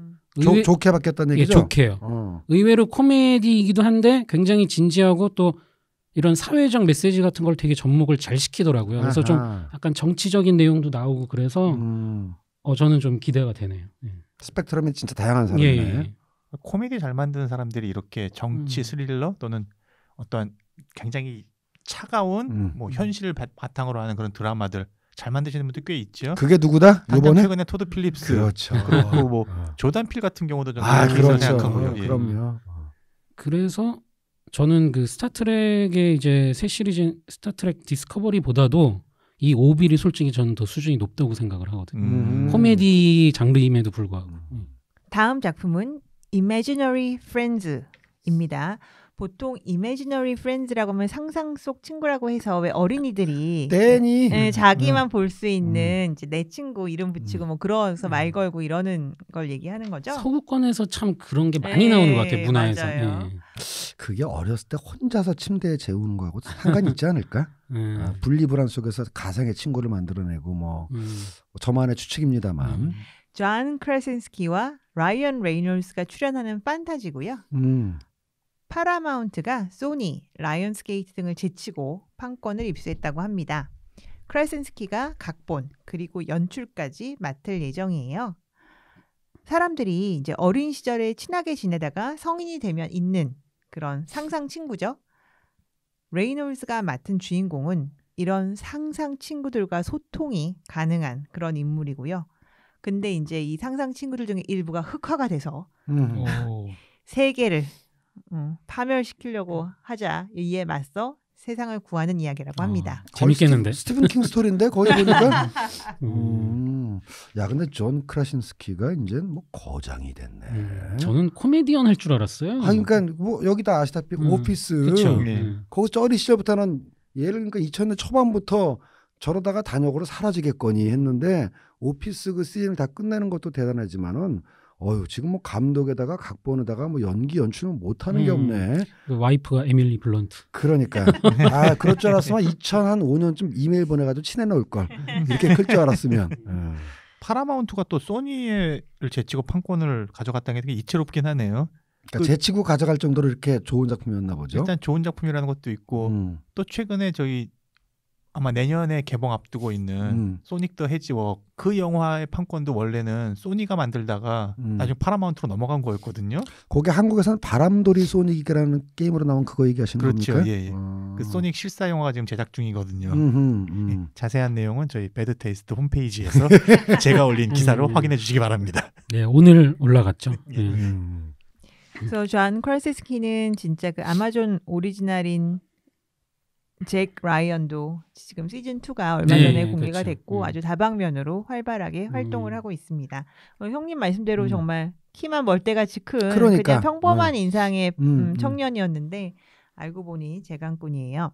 좋게 바뀌었다는 얘기죠? 예, 좋게요. 의외로 코미디이기도 한데 굉장히 진지하고 또 이런 사회적 메시지 같은 걸 되게 접목을 잘 시키더라고요. 그래서 좀 약간 정치적인 내용도 나오고 그래서 저는 좀 기대가 되네요. 예. 스펙트럼이 진짜 다양한 사람이네. 예. 코미디 잘 만드는 사람들이 이렇게 정치 스릴러 또는 어떤 굉장히 차가운 뭐 현실을 바탕으로 하는 그런 드라마들 잘 만드시는 분들 꽤 있죠. 그게 누구다? 이번에 최근에 토드 필립스, 그렇죠. 그리고 뭐 조단 필 같은 경우도 저는 그렇죠. 생각하고요. 그럼요. 그래서 저는 그 스타트rek의 이제 새 시리즈 스타트렉 디스커버리보다도 이 오빌이 솔직히 저는 더 수준이 높다고 생각을 하거든요. 코미디 장르임에도 불구하고. 다음 작품은 Imaginary Friends입니다. 보통 Imaginary Friends라고 하면 상상 속 친구라고 해서 왜 어린이들이 자기만 볼 수 있는 이제 내 친구 이름 붙이고 뭐 그러면서 말 걸고 이러는 걸 얘기하는 거죠. 서구권에서 참 그런 게 많이 나오는 것 같아요. 문화에서. 그게 어렸을 때 혼자서 침대에 재우는 거하고 상관이 있지 않을까? 분리불안 속에서 가상의 친구를 만들어내고 뭐 저만의 추측입니다만. 존 크라신스키와 라이언 레이놀스가 출연하는 판타지고요. 파라마운트가 소니, 라이온스게이트 등을 제치고 판권을 입수했다고 합니다. 크라신스키가 각본 그리고 연출까지 맡을 예정이에요. 사람들이 이제 어린 시절에 친하게 지내다가 성인이 되면 있는 그런 상상 친구죠. 레이놀스가 맡은 주인공은 이런 상상 친구들과 소통이 가능한 그런 인물이고요. 근데 이제 이 상상 친구들 중에 일부가 흑화가 돼서 세계를 파멸시키려고 하자 이에 맞서 세상을 구하는 이야기라고 합니다. 재밌겠는데? 스티븐 킹 스토리인데 거기 보니까. 야 근데 존 크라신스키가 이제 뭐 거장이 됐네. 저는 코미디언 할 줄 알았어요. 그러니까 뭐 여기다 아시다시피 오피스. 거기 쩌리 시절부터는 예를 그러니까 2000년 초반부터 저러다가 단역으로 사라지겠거니 했는데 오피스 그 시즌을 다 끝내는 것도 대단하지만은 지금 뭐 감독에다가 각본에다가 뭐 연기 연출은 못하는 게 없네. 그 와이프가 에밀리 블런트. 그러니까 그럴 줄 알았으면 2005년쯤 이메일 보내가지고 친해놓을 걸. 이렇게 클 줄 알았으면. 파라마운트가 또 소니를 제치고 판권을 가져갔다는 게 이채롭긴 하네요. 그러니까 제치고 가져갈 정도로 이렇게 좋은 작품이었나 보죠. 일단 좋은 작품이라는 것도 있고 또 최근에 저희 아마 내년에 개봉 앞두고 있는 소닉 더 해지워크 그 영화의 판권도 원래는 소니가 만들다가 나중에 파라마운트로 넘어간 거였거든요. 거기 한국에서는 바람돌이 소닉이라는 게임으로 나온 그거 얘기하시는 그렇죠. 겁니까? 예. 그 소닉 실사 영화가 지금 제작 중이거든요. 예, 자세한 내용은 저희 배드 테이스트 홈페이지에서 제가 올린 기사로 확인해 주시기 바랍니다. 네, 오늘 올라갔죠. 그래서 존 크라신스키는 진짜 그 아마존 오리지널인 잭 라이언도 지금 시즌 2가 얼마 전에 공개가 됐고 아주 다방면으로 활발하게 활동을 하고 있습니다. 형님 말씀대로 정말 키만 멀대같이 큰 그냥 평범한 인상의 청년이었는데 알고 보니 재간꾼이에요.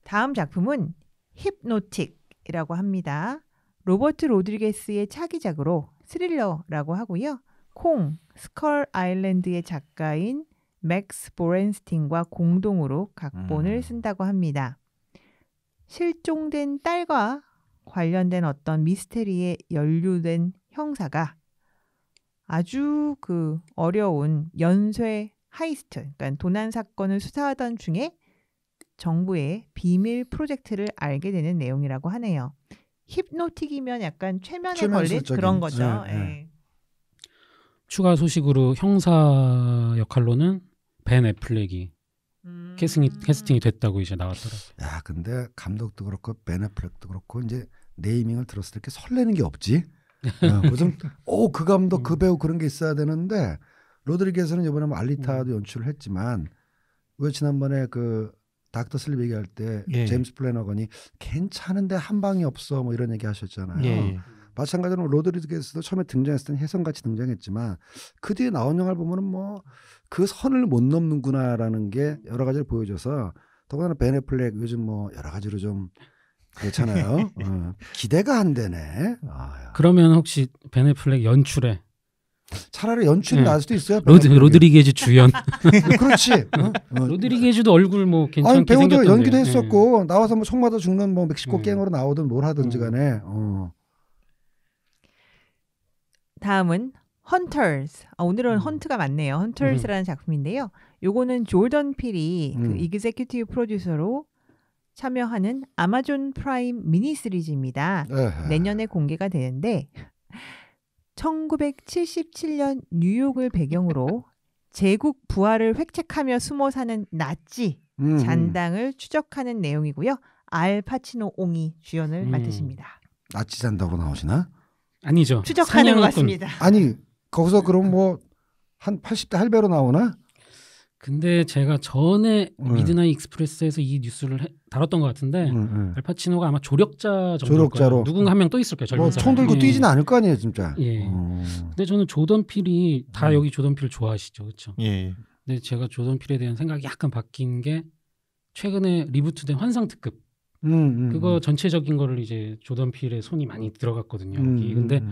다음 작품은 힙노틱이라고 합니다. 로버트 로드리게스의 차기작으로 스릴러라고 하고요. 콩, 스컬 아일랜드의 작가인 맥스 보렌스틴과 공동으로 각본을 쓴다고 합니다. 실종된 딸과 관련된 어떤 미스테리에 연루된 형사가 아주 그 어려운 연쇄 하이스트, 그러니까 도난 사건을 수사하던 중에 정부의 비밀 프로젝트를 알게 되는 내용이라고 하네요. 힙노틱이면 약간 최면에 걸린 그런 거죠. 추가 소식으로 형사 역할로는 벤 애플렉이 캐스팅이 됐다고 이제 나왔더라고요. 야, 근데 감독도 그렇고 벤 애플렉도 그렇고 이제 네이밍을 들었을 때 이렇게 설레는 게 없지. 무슨 그 감독 그 배우 그런 게 있어야 되는데 로드리게스는 이번에 뭐 알리타도 연출을 했지만 왜 지난번에 그 닥터 슬립 얘기할 때 제임스 플래너건이 괜찮은데 한 방이 없어 뭐 이런 얘기 하셨잖아요. 마찬가지로 로드리게스도 처음에 등장했을 때는 혜성같이 등장했지만 그 뒤에 나온 영화를 보면은 뭐 그 선을 못 넘는구나라는 게 여러 가지를 보여줘서 더군다나 벤 애플렉 요즘 뭐 여러 가지로 좀 그렇잖아요. 기대가 안 되네. 그러면 혹시 벤 애플렉 연출에 차라리 연출이 나을 수도 있어요. 로드리게즈 주연. 그렇지. 로드리게즈도 얼굴 뭐 괜찮게 배우도 생겼던데. 연기도 했었고 나와서 뭐 총 맞아 죽는 뭐 멕시코 갱으로 나오든 뭘 하든지 간에. 다음은 헌터스. 오늘은 헌트가 많네요. 헌터스라는 작품인데요. 요거는 조던 필이 그 이그제큐티브 프로듀서로 참여하는 아마존 프라임 미니 시리즈입니다. 내년에 공개가 되는데 1977년 뉴욕을 배경으로 제국 부하를 획책하며 숨어 사는 나치 잔당을 추적하는 내용이고요. 알 파치노 옹이 주연을 맡으십니다. 나치 잔다고 나오시나? 아니죠. 추적하는 것 같습니다. 아니 거기서 그럼 뭐 한 80대 할배로 나오나? 근데 제가 전에 미드나잇 익스프레스에서 이 뉴스를 다뤘던 것 같은데 알파치노가 아마 조력자로 누군가 한 명 또 있을 거예요. 젊은 사람. 총 들고 뛰지는 않을 거 아니에요, 진짜. 예. 근데 저는 조던 필이 다 여기 조던 필 좋아하시죠, 그렇죠? 예. 근데 제가 조던 필에 대한 생각이 약간 바뀐 게 최근에 리부트된 환상 특급. 그거 전체적인 거를 이제 조던 필의 손이 많이 들어갔거든요. 근데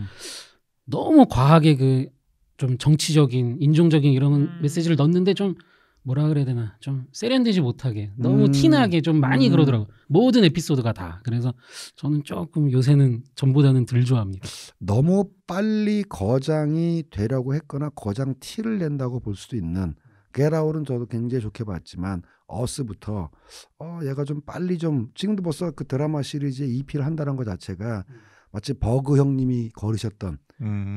너무 과하게 그 좀 정치적인, 인종적인 이런 메시지를 넣는데 좀 뭐라 그래야 되나 좀 세련되지 못하게 너무 티나게 좀 많이 그러더라고요. 모든 에피소드가 다. 그래서 저는 조금 요새는 전보다는 덜 좋아합니다. 너무 빨리 거장이 되려고 했거나 거장 티를 낸다고 볼 수도 있는 겟아웃은 저도 굉장히 좋게 봤지만 어스부터 얘가 좀 빨리 좀 지금도 벌써 그 드라마 시리즈에 EP를 한다는 것 자체가 마치 버그 형님이 걸으셨던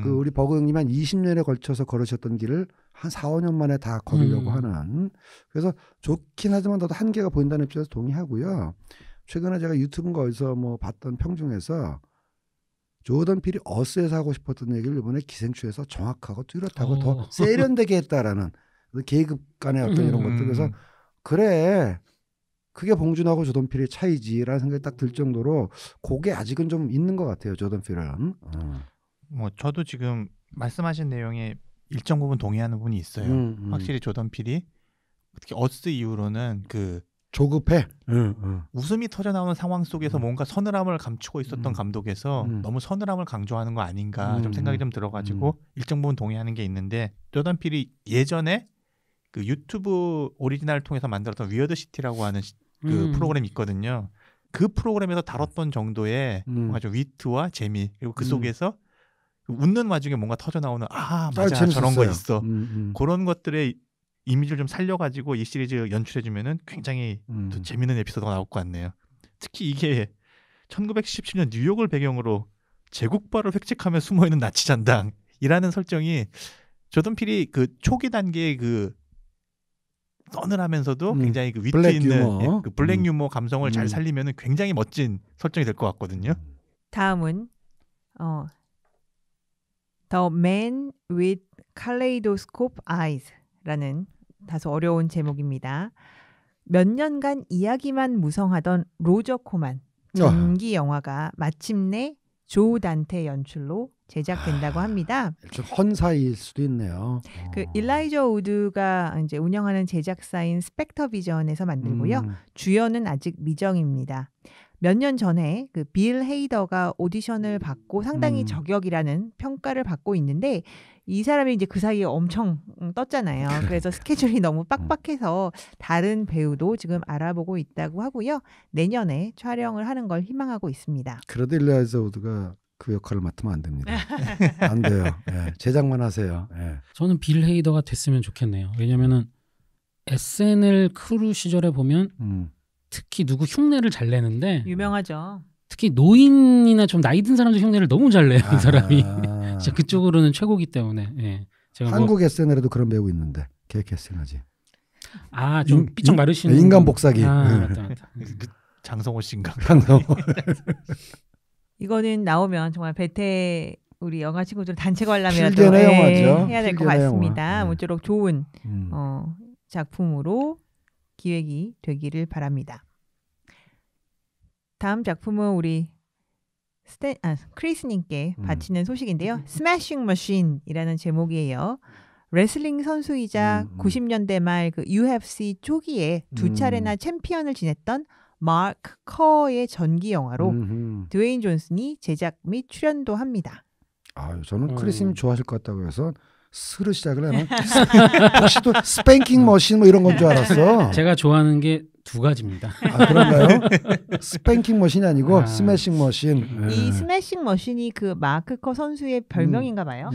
그 우리 버그 형님이 한 20년에 걸쳐서 걸으셨던 길을 한 4, 5년 만에 다 걸으려고 하는. 그래서 좋긴 하지만 나도 한계가 보인다는 입장에서 동의하고요. 최근에 제가 유튜브인가 어디서 뭐 봤던 평 중에서 조던 필이 어스에서 하고 싶었던 얘기를 이번에 기생충에서 정확하고 뚜렷하고 더 세련되게 했다라는 계급 간의 어떤 이런 것들. 그래서 그래 그게 봉준하고 조던 필의 차이지라는 생각이 딱 들 정도로 그게 아직은 좀 있는 것 같아요. 조던 필은. 뭐 저도 지금 말씀하신 내용에 일정 부분 동의하는 부분이 있어요. 확실히 조던 필이 특히 어스 이후로는 그 조급해. 웃음이 터져 나오는 상황 속에서 뭔가 서늘함을 감추고 있었던 감독에서 너무 서늘함을 강조하는 거 아닌가 좀 생각이 좀 들어가지고 일정 부분 동의하는 게 있는데 조던 필이 예전에 그 유튜브 오리지널을 통해서 만들었던 위어드 시티라고 하는 그 프로그램이 있거든요. 그 프로그램에서 다뤘던 정도의 뭔가 좀 위트와 재미 그리고 그 속에서 웃는 와중에 뭔가 터져 나오는 맞아 저런 거 있어 그런 것들의 이미지를 좀 살려가지고 이 시리즈 연출해주면은 굉장히 또 재밌는 에피소드가 나올 것 같네요. 특히 이게 1917년 뉴욕을 배경으로 제국바를 획책하며 숨어있는 나치 잔당이라는 설정이 조던 필이 그 초기 단계의 그 서늘하면서도 굉장히 그 위트 있는 그 블랙 유머 감성을 잘 살리면은 굉장히 멋진 설정이 될 것 같거든요. 다음은 The Man with Kaleidoscope Eyes라는 다소 어려운 제목입니다. 몇 년간 이야기만 무성하던 로저 코만 전기 영화가 마침내 조 단테 연출로 제작된다고 합니다. 좀 헌사일 수도 있네요. 그 일라이저 우드가 이제 운영하는 제작사인 스펙터 비전에서 만들고요. 주연은 아직 미정입니다. 몇 년 전에 그 빌 헤이더가 오디션을 받고 상당히 저격이라는 평가를 받고 있는데 이 사람이 이제 그 사이에 엄청 떴잖아요. 그래서 스케줄이 너무 빡빡해서 다른 배우도 지금 알아보고 있다고 하고요. 내년에 촬영을 하는 걸 희망하고 있습니다. 그래도 일라이저 우드가 그 역할을 맡으면 안 됩니다. 안 돼요. 예, 제작만 하세요. 예. 저는 빌 헤이더가 됐으면 좋겠네요. 왜냐면은 SNL 크루 시절에 보면 특히 누구 흉내를 잘 내는데 유명하죠. 특히 노인이나 좀 나이 든 사람들 흉내를 너무 잘 내요. 이 사람이 진짜 그쪽으로는 최고기 때문에. 예. 제가 한국 SNL에도 그런 배우 있는데 걔 캐스팅하지. 좀 삐쩍 마르신 인간 복사기. 맞다. 그 장성호 씨인가? 장성호. 이거는 나오면 정말 베테 우리 영화 친구들 단체 관람이라도 필견의 영화죠. 해야 될 것 필견의 같습니다. 영화. 모쪼록 좋은 음. 작품으로 기획이 되기를 바랍니다. 다음 작품은 우리 크리스님께 바치는 소식인데요. 스매싱 머신이라는 제목이에요. 레슬링 선수이자 90년대 말 그 UFC 초기에 두 차례나 챔피언을 지냈던 마크 커의 전기 영화로 드웨인 존슨이 제작 및 출연도 합니다. 저는 크리스님 좋아하실 것 같다고 해서 스르 시작을 해요. 혹시 또 스팽킹 머신 뭐 이런 건 줄 알았어. 제가 좋아하는 게 두 가지입니다. 그런가요? 스팽킹 머신이 아니고 스매싱 머신. 이 스매싱 머신이 그 마크 커 선수의 별명인가 봐요.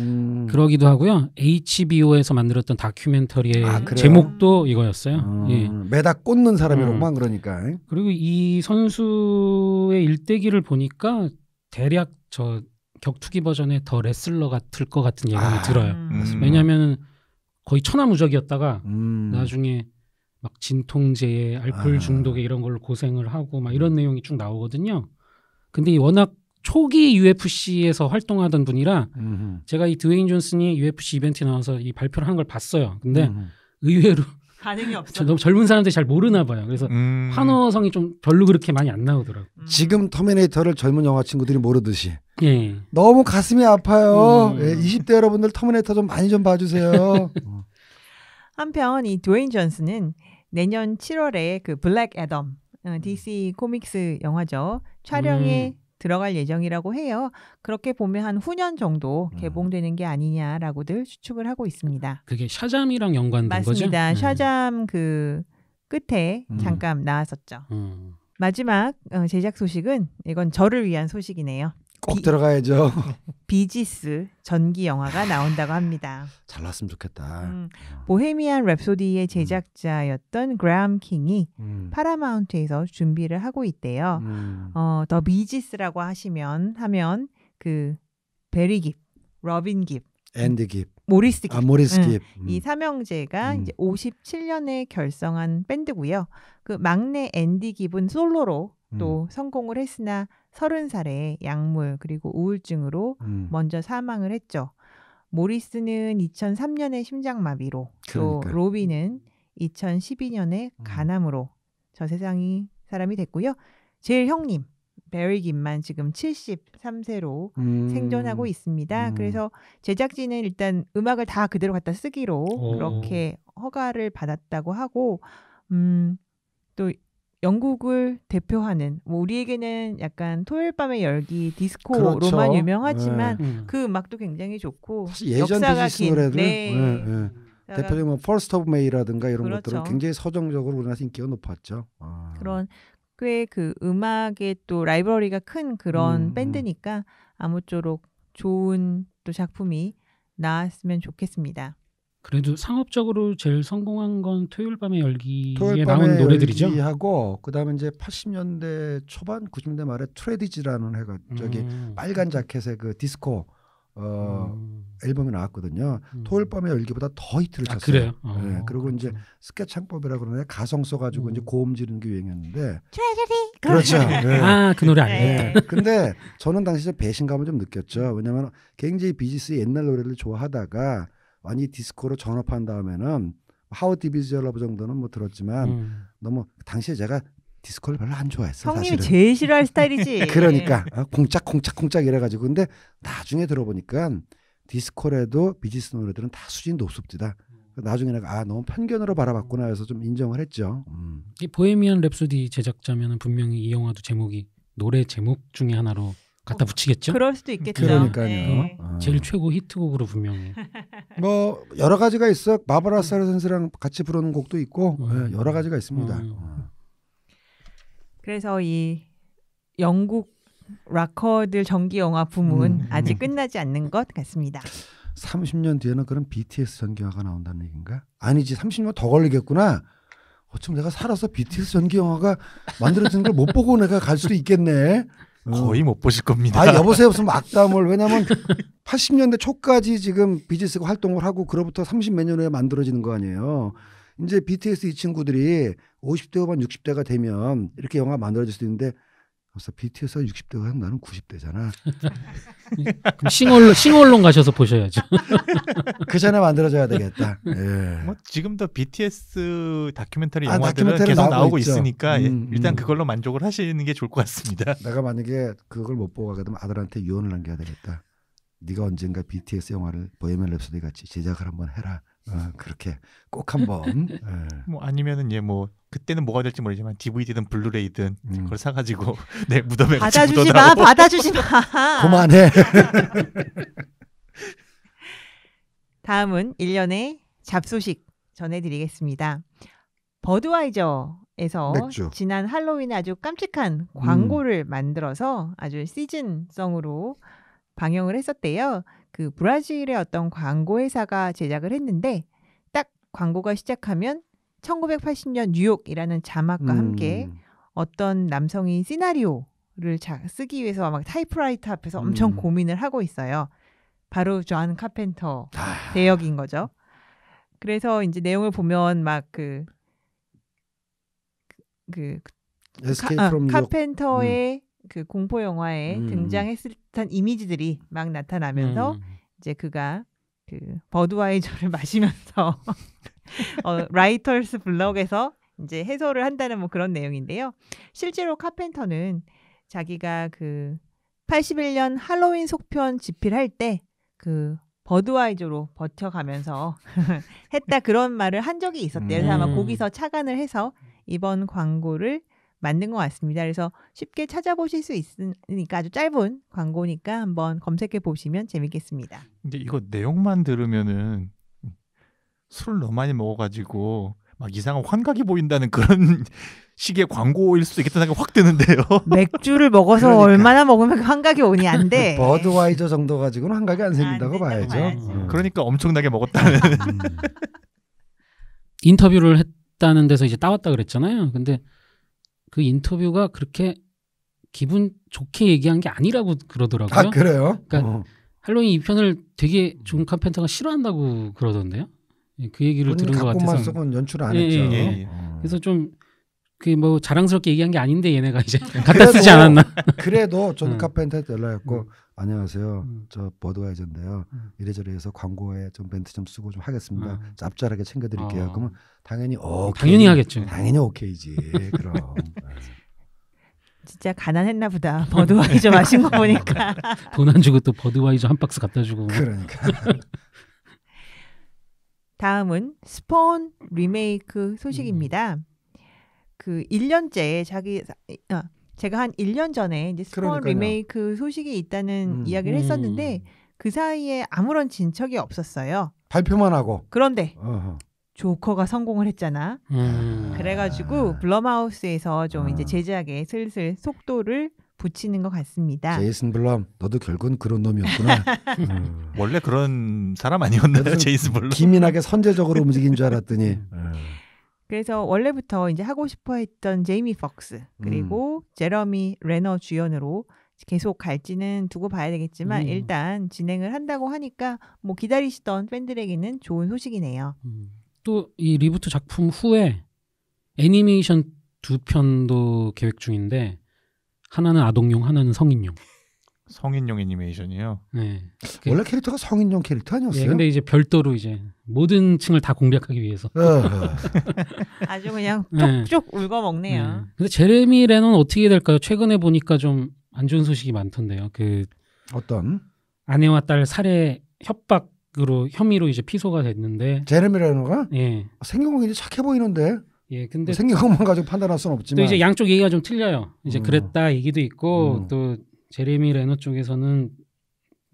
그러기도 하고요. HBO에서 만들었던 다큐멘터리의 제목도 이거였어요. 예. 매다 꽂는 사람이로만 그러니까. 그리고 이 선수의 일대기를 보니까 대략 저 격투기 버전의 더 레슬러 같을 것 같은 예감이 들어요. 왜냐하면 거의 천하무적이었다가 나중에 막 진통제에 알코올 중독에 이런 걸로 고생을 하고 막 이런 내용이 쭉 나오거든요. 근데 이 워낙 초기 UFC에서 활동하던 분이라 제가 이 드웨인 존슨이 UFC 이벤트에 나와서 이 발표를 한 걸 봤어요. 근데 의외로 반응이 없어. 너무 젊은 사람들이 잘 모르나 봐요. 그래서 환호성이 좀 별로 그렇게 많이 안 나오더라고요. 지금 터미네이터를 젊은 영화 친구들이 모르듯이. 예. 너무 가슴이 아파요. 20대 여러분들 터미네이터 좀 많이 좀 봐주세요. 한편 이 드웨인 존슨은 내년 7월에 그 블랙 애덤 DC 코믹스 영화죠. 촬영에 들어갈 예정이라고 해요. 그렇게 보면 한 후년 정도 개봉되는 게 아니냐라고들 추측을 하고 있습니다. 그게 샤잠이랑 연관된 거죠? 맞습니다. 샤잠 그 끝에 잠깐 나왔었죠. 마지막 제작 소식은 이건 저를 위한 소식이네요. 꼭 들어가야죠. 비지스 전기 영화가 나온다고 합니다. 잘 났으면 좋겠다. 보헤미안 랩소디의 제작자였던 그레엄 킹이 파라마운트에서 준비를 하고 있대요. 더 비지스라고 하면 그 베리 깁, 러빈 깁, 앤디 깁, 모리스 깁, 모리스 깁. 이 삼형제가 이제 57년에 결성한 밴드고요. 그 막내 앤디 깁은 솔로로 또 성공을 했으나 30살에 약물 그리고 우울증으로 먼저 사망을 했죠. 모리스는 2003년에 심장마비로 또 로비는 2012년에 간암으로 저 세상이 사람이 됐고요. 제일 형님 베리 깁만 지금 73세로 생존하고 있습니다. 그래서 제작진은 일단 음악을 다 그대로 갖다 쓰기로 그렇게 허가를 받았다고 하고 또 영국을 대표하는 뭐 우리에게는 약간 토요일 밤의 열기 디스코로만 그렇죠. 유명하지만 그 음악도 굉장히 좋고 사실 예전 역사가 비지스 긴 노래들 대표적인 뭐 퍼스트 오브 메이라든가 이런 그렇죠. 것들은 굉장히 서정적으로 우리나라에서 인기가 높았죠. 그런 꽤 그 음악의 또 라이브러리가 큰 그런 밴드니까 아무쪼록 좋은 또 작품이 나왔으면 좋겠습니다. 그래도 상업적으로 제일 성공한 건 토요일 밤의 열기에 나온 노래들이죠. 하고 그다음에 이제 80년대 초반 90년대 말에 트레디지라는 해가 저기 빨간 자켓의 그 디스코 앨범이 나왔거든요. 토요일 밤의 열기보다 더 히트를 쳤어요. 그래요? 네, 그리고 이제 스케창법이라 그러는데 가성 써가지고 이제 고음 지르는 게 유행했는데. 트레저리. 그렇죠. 네. 그 노래 알겠다. 근데 저는 당시 배신감을 좀 느꼈죠. 왜냐하면 굉장히 비지스 옛날 노래를 좋아하다가 완전히 디스코로 전업한 다음에는 하우 디비즈 러브 정도는 뭐 들었지만 너무 당시에 제가 디스코를 별로 안 좋아했어요. 형님이 사실은. 제일 싫어할 스타일이지. 그러니까 콩짝콩짝콩짝 이래가지고 근데 나중에 들어보니까 디스코래도 비지스 노래들은 다 수준이 높습니다. 나중에 내가 너무 편견으로 바라봤구나 해서 좀 인정을 했죠. 이 보헤미안 랩소디 제작자면은 분명히 이 영화도 제목이 노래 제목 중에 하나로 갖다 붙이겠죠. 그럴 수도 있겠죠. 그러니까요. 네. 제일 최고 히트곡으로 분명히. 뭐 여러 가지가 있어. 바바라 스트라이샌드랑 같이 부르는 곡도 있고 여러 가지가 있습니다. 그래서 이 영국 락커들 전기 영화 붐은 아직 끝나지 않는 것 같습니다. 30년 뒤에는 그런 BTS 전기 영화가 나온다는 얘기인가? 아니지 30년 더 걸리겠구나. 어쩜 내가 살아서 BTS 전기 영화가 만들어지는 걸 못 보고 내가 갈 수도 있겠네. 거의 못 보실 겁니다. 여보세요 무슨 악담을. 왜냐면 80년대 초까지 지금 비지스가 활동을 하고 그로부터 30몇 년 후에 만들어지는 거 아니에요. 이제 BTS 이 친구들이 50대 후반 60대가 되면 이렇게 영화 만들어질 수도 있는데 벌써 BTS가 60대가 아니라 나는 90대잖아. 그럼 싱어롱 가셔서 보셔야죠. 그 전에 만들어져야 되겠다. 예. 뭐 지금도 BTS 다큐멘터리 아, 영화들은 다큐멘터리 계속 나오고 나오고 있죠. 있으니까 일단 그걸로 만족을 하시는 게 좋을 것 같습니다. 내가 만약에 그걸 못 보고 가게 되면 아들한테 유언을 남겨야 되겠다. 네가 언젠가 BTS 영화를 보헤미안 랩소디 같이 제작을 한번 해라. 그렇게 꼭 한번. 예. 뭐 아니면은 뭐 그때는 뭐가 될지 모르지만 DVD든 블루레이든 그걸 사가지고 내 무덤에 같이 받아주지 마, 묻어놔고. 받아주지 마. 그만해. 다음은 1년의 잡소식 전해드리겠습니다. 버드와이저에서 맥주. 지난 할로윈에 아주 깜찍한 광고를 만들어서 아주 시즌성으로 방영을 했었대요. 그 브라질의 어떤 광고 회사가 제작을 했는데 딱 광고가 시작하면 1980년 뉴욕이라는 자막과 함께 어떤 남성이 시나리오를 쓰기 위해서 막 타이프라이터 앞에서 엄청 고민을 하고 있어요. 바로 존 카펜터 대역인 거죠. 그래서 이제 내용을 보면 막 Escape from New York. 카펜터의 그 공포 영화에 등장했을 듯한 이미지들이 막 나타나면서 이제 그가 그 버드와이저를 마시면서 라이터스 블럭에서 이제 해소를 한다는 뭐 그런 내용인데요. 실제로 카펜터는 자기가 그 81년 할로윈 속편 집필할 때 그 버드와이저로 버텨가면서 했다 그런 말을 한 적이 있었대요. 그래서 아마 거기서 착안을 해서 이번 광고를 만든 것 같습니다. 그래서 쉽게 찾아보실 수 있으니까 아주 짧은 광고니까 한번 검색해 보시면 재밌겠습니다. 근데 이거 내용만 들으면은 술을 너무 많이 먹어가지고 막 이상한 환각이 보인다는 그런 식의 광고일 수도 있겠다는 생각이 확 드는데요. 맥주를 먹어서 그러니까. 얼마나 먹으면 환각이 오니 안 돼. 버드와이저 정도 가지고는 환각이 안 생긴다고 안 된다고 봐야죠. 그러니까 엄청나게 먹었다는. 인터뷰를 했다는 데서 이제 따왔다 그랬잖아요. 근데 그 인터뷰가 그렇게 기분 좋게 얘기한 게 아니라고 그러더라고요. 아 그래요? 그러니까 할로윈 2편을 되게 존 카펜터가 싫어한다고 그러던데요. 그 얘기를 들은 것 같아서. 각본만 쓰고는 연출 안 예, 했죠. 예, 예. 어. 그래서 좀 그 뭐 자랑스럽게 얘기한 게 아닌데 얘네가 이제 갖다 쓰지 않았나. 그래도 존 카펜터한테 연락했고 안녕하세요. 음. 저 버드와이저인데요. 이래저래 해서 광고에 좀 멘트 좀 쓰고 좀 하겠습니다. 짭짤하게 챙겨드릴게요. 그러면 당연히 오케이. 당연히 하겠죠. 당연히 오케이지. 그럼. 진짜 가난했나 보다. 버드와이저 마신 거 보니까. 돈 안 주고 또 버드와이저 한 박스 갖다 주고. 그러니까. 다음은 스폰 리메이크 소식입니다. 그 1년째 제가 한 1년 전에 이제 스폰 그러니까요. 리메이크 소식이 있다는 이야기를 했었는데 그 사이에 아무런 진척이 없었어요. 발표만 하고. 그런데 어허. 조커가 성공을 했잖아. 그래가지고 블럼하우스에서 좀 이제 제작에 슬슬 속도를 붙이는 것 같습니다. 제이슨 블럼, 너도 결국은 그런 놈이었구나. 원래 그런 사람 아니었나요, 제이슨 블럼? 기민하게 선제적으로 움직인 줄 알았더니. 그래서 원래부터 이제 하고 싶어했던 제이미 폭스 그리고 제러미 레너 주연으로 계속 갈지는 두고 봐야 되겠지만 일단 진행을 한다고 하니까 뭐 기다리시던 팬들에게는 좋은 소식이네요. 또 이 리부트 작품 후에 애니메이션 2편도 계획 중인데 하나는 아동용, 하나는 성인용. 성인용 애니메이션이요. 네. 원래 캐릭터가 성인용 캐릭터 아니었어요? 예, 근데 이제 별도로 이제 모든 층을 다 공략하기 위해서. 아주 그냥 네. 쪽쪽 울거먹네요. 네. 근데 제레미 레너는 어떻게 될까요? 최근에 보니까 좀 안 좋은 소식이 많던데요. 그 어떤? 아내와 딸 살해 협박으로 혐의로 이제 피소가 됐는데. 제레미 레너가? 예. 생긴 건 굉장히 착해 보이는데. 예, 근데 생긴 것만 가지고 판단할 수는 없지만. 또 이제 양쪽 얘기가 좀 틀려요. 이제 그랬다 얘기도 있고 또 제레미 레너 쪽에서는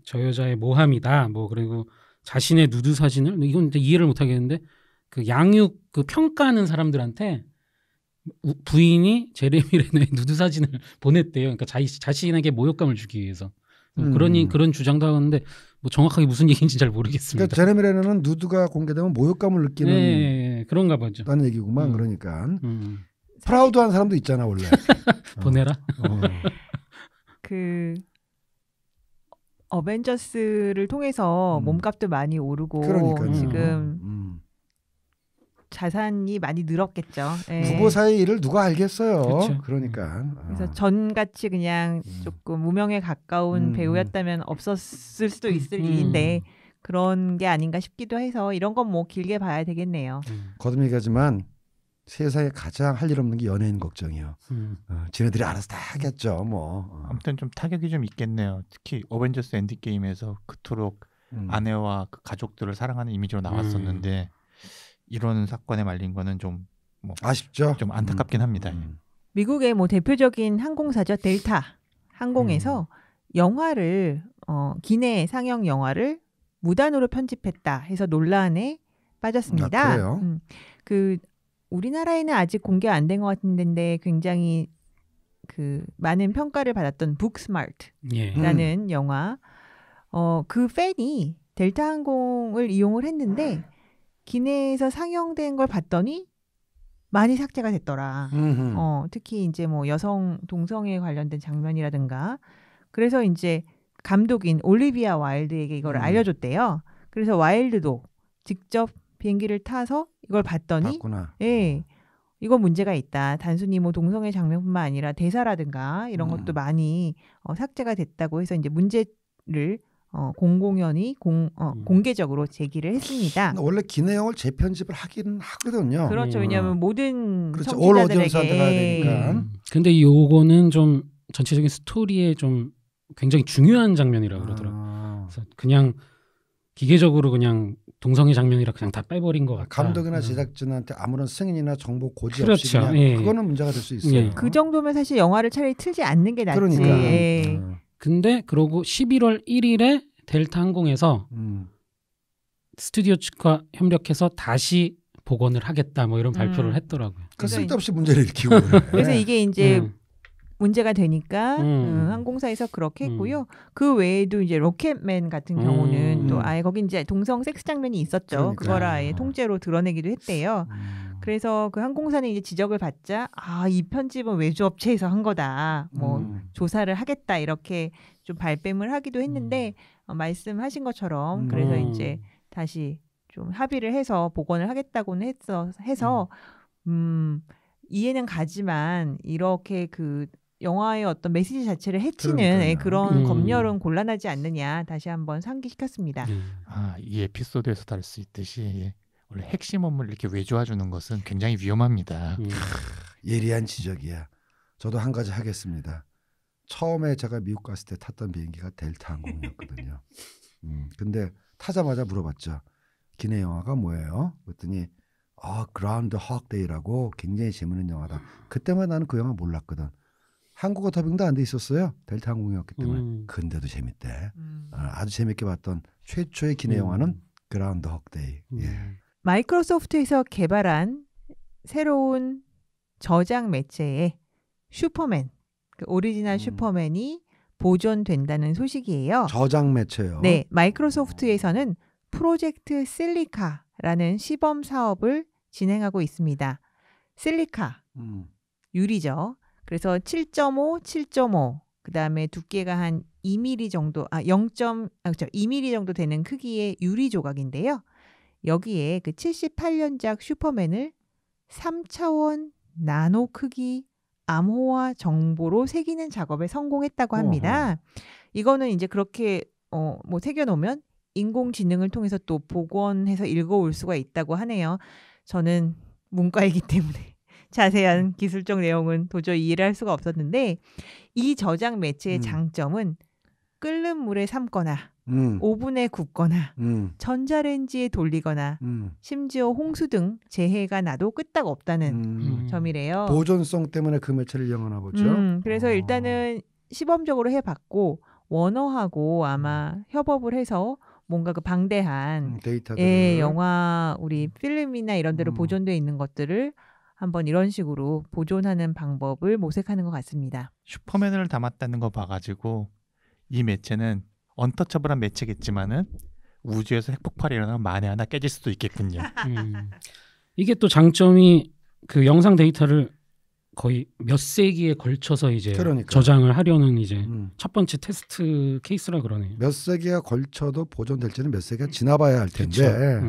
저 여자의 모함이다. 뭐 그리고 자신의 누드 사진을 이건 이해를 못 하겠는데 그 양육 그 평가하는 사람들한테 부인이 제레미 레너의 누드 사진을 보냈대요. 그러니까 자신에게 모욕감을 주기 위해서. 그런 주장도 하는데 뭐 정확하게 무슨 얘기인지 잘 모르겠습니다. 그러니까 제레미 레너는 누드가 공개되면 모욕감을 느끼는 네, 그런가 보죠. 라는 얘기구만. 그러니까 프라우드한 사람도 있잖아 원래. 보내라. 그 어벤져스를 통해서 몸값도 많이 오르고 그러니까요. 지금 자산이 많이 늘었겠죠. 예. 부부 사이 일을 누가 알겠어요. 그쵸. 그러니까. 그래서 전같이 그냥 조금 무명에 가까운 배우였다면 없었을 수도 있을 일인데 그런 게 아닌가 싶기도 해서 이런 건 뭐 길게 봐야 되겠네요. 거듭 얘기하지만 세상에 가장 할 일 없는 게 연예인 걱정이요. 지네들이 알아서 다 하겠죠. 뭐. 아무튼 좀 타격이 좀 있겠네요. 특히 어벤져스 엔드게임에서 그토록 아내와 그 가족들을 사랑하는 이미지로 나왔었는데 이런 사건에 말린 거는 좀 뭐 아쉽죠. 좀 안타깝긴 합니다. 미국의 뭐 대표적인 항공사죠. 델타 항공에서 영화를 기내 상영 영화를 무단으로 편집했다 해서 논란에 빠졌습니다. 아, 그래요? 그 우리나라에는 아직 공개 안 된 것 같은데 굉장히 그 많은 평가를 받았던 북스마트라는 영화 그 팬이 델타 항공을 이용을 했는데 기내에서 상영된 걸 봤더니 많이 삭제가 됐더라. 특히 이제 뭐 여성 동성애 관련된 장면이라든가 그래서 이제 감독인 올리비아 와일드에게 이걸 알려줬대요. 그래서 와일드도 직접 비행기를 타서 이걸 봤더니 예, 이거 문제가 있다. 단순히 뭐 동성애 장면뿐만 아니라 대사라든가 이런 것도 많이 삭제가 됐다고 해서 이제 문제를 공공연히 공개적으로 제기를 했습니다. 원래 기내영을 재편집을 하기는 하거든요. 그렇죠. 왜냐하면 모든 그렇죠. 올 오디언스한테 청취자들에게 가야 되니까. 근데 요거는 좀 전체적인 스토리에 좀 굉장히 중요한 장면이라고 그러더라고요. 그래서 그냥 기계적으로 그냥 동성애 장면이라 그냥 다 빼버린 것 같다. 감독이나 제작진한테 아무런 승인이나 정보 고지 그렇죠. 없이 그냥 예. 그거는 문제가 될 수 있어요. 예. 그 정도면 사실 영화를 차라리 틀지 않는 게 낫지. 그러니까. 예. 근데 그러고 11월 1일에 델타 항공에서 스튜디오 측과 협력해서 다시 복원을 하겠다 뭐 이런 발표를 했더라고요. 그 쓸데없이 문제를 일으키고 그래서 이게 이제 문제가 되니까 항공사에서 그렇게 했고요. 그 외에도 이제 로켓맨 같은 경우는 또 아예 거기 이제 동성 섹스 장면이 있었죠. 그러니까. 그걸 아예 통째로 드러내기도 했대요. 그래서 그 항공사는 이제 지적을 받자 이 편집은 외주업체에서 한 거다. 뭐 조사를 하겠다 이렇게 좀 발뺌을 하기도 했는데 말씀하신 것처럼 그래서 이제 다시 좀 합의를 해서 복원을 하겠다고는 해서 이해는 가지만 이렇게 그 영화의 어떤 메시지 자체를 해치는 그런 검열은 곤란하지 않느냐 다시 한번 상기시켰습니다. 이 에피소드에서 다룰 수 있듯이 원래 핵심 업무를 이렇게 외주화주는 것은 굉장히 위험합니다. 예리한 지적이야. 저도 한 가지 하겠습니다. 처음에 제가 미국 갔을 때 탔던 비행기가 델타 항공이었거든요. 근데 타자마자 물어봤죠. 기내 영화가 뭐예요? 그랬더니 그라운드 허크 데이라고 굉장히 재밌는 영화다. 그때만 나는 그 영화 몰랐거든. 한국어 더빙도 안 돼 있었어요. 델타 항공이었기 때문에. 근데도 재밌대. 아주 재밌게 봤던 최초의 기내 영화는 그라운드 허크 데이. 예. 마이크로소프트에서 개발한 새로운 저장 매체에 슈퍼맨, 그 오리지널 슈퍼맨이 보존된다는 소식이에요. 저장 매체요. 네, 마이크로소프트에서는 프로젝트 실리카라는 시범 사업을 진행하고 있습니다. 실리카, 유리죠. 그래서 7.5, 7.5, 그 다음에 두께가 한 2mm 정도, 2mm 정도 되는 크기의 유리 조각인데요. 여기에 그 78년작 슈퍼맨을 3차원 나노 크기 암호화 정보로 새기는 작업에 성공했다고 합니다. 이거는 이제 그렇게 뭐 새겨놓으면 인공지능을 통해서 또 복원해서 읽어올 수가 있다고 하네요. 저는 문과이기 때문에 자세한 기술적 내용은 도저히 이해를 할 수가 없었는데 이 저장 매체의 장점은 끓는 물에 삶거나 오븐에 굽거나 전자레인지에 돌리거나 심지어 홍수 등 재해가 나도 끄떡 없다는 점이래요. 보존성 때문에 그 매체를 이용하나 보죠. 그래서 일단은 시범적으로 해봤고 워너하고 아마 협업을 해서 뭔가 그 방대한 데이터들 영화 우리 필름이나 이런 데로 보존되어 있는 것들을 한번 이런 식으로 보존하는 방법을 모색하는 것 같습니다. 슈퍼맨을 담았다는 거 봐가지고 이 매체는 언터처블한 매체겠지만은 우주에서 핵폭발이 일어나면 만에 하나 깨질 수도 있겠군요. 이게 또 장점이 그 영상 데이터를 거의 몇 세기에 걸쳐서 이제 저장을 하려는 이제 첫 번째 테스트 케이스라 그러네요. 몇 세기가 걸쳐도 보존될지는 몇 세기가 지나봐야 할 텐데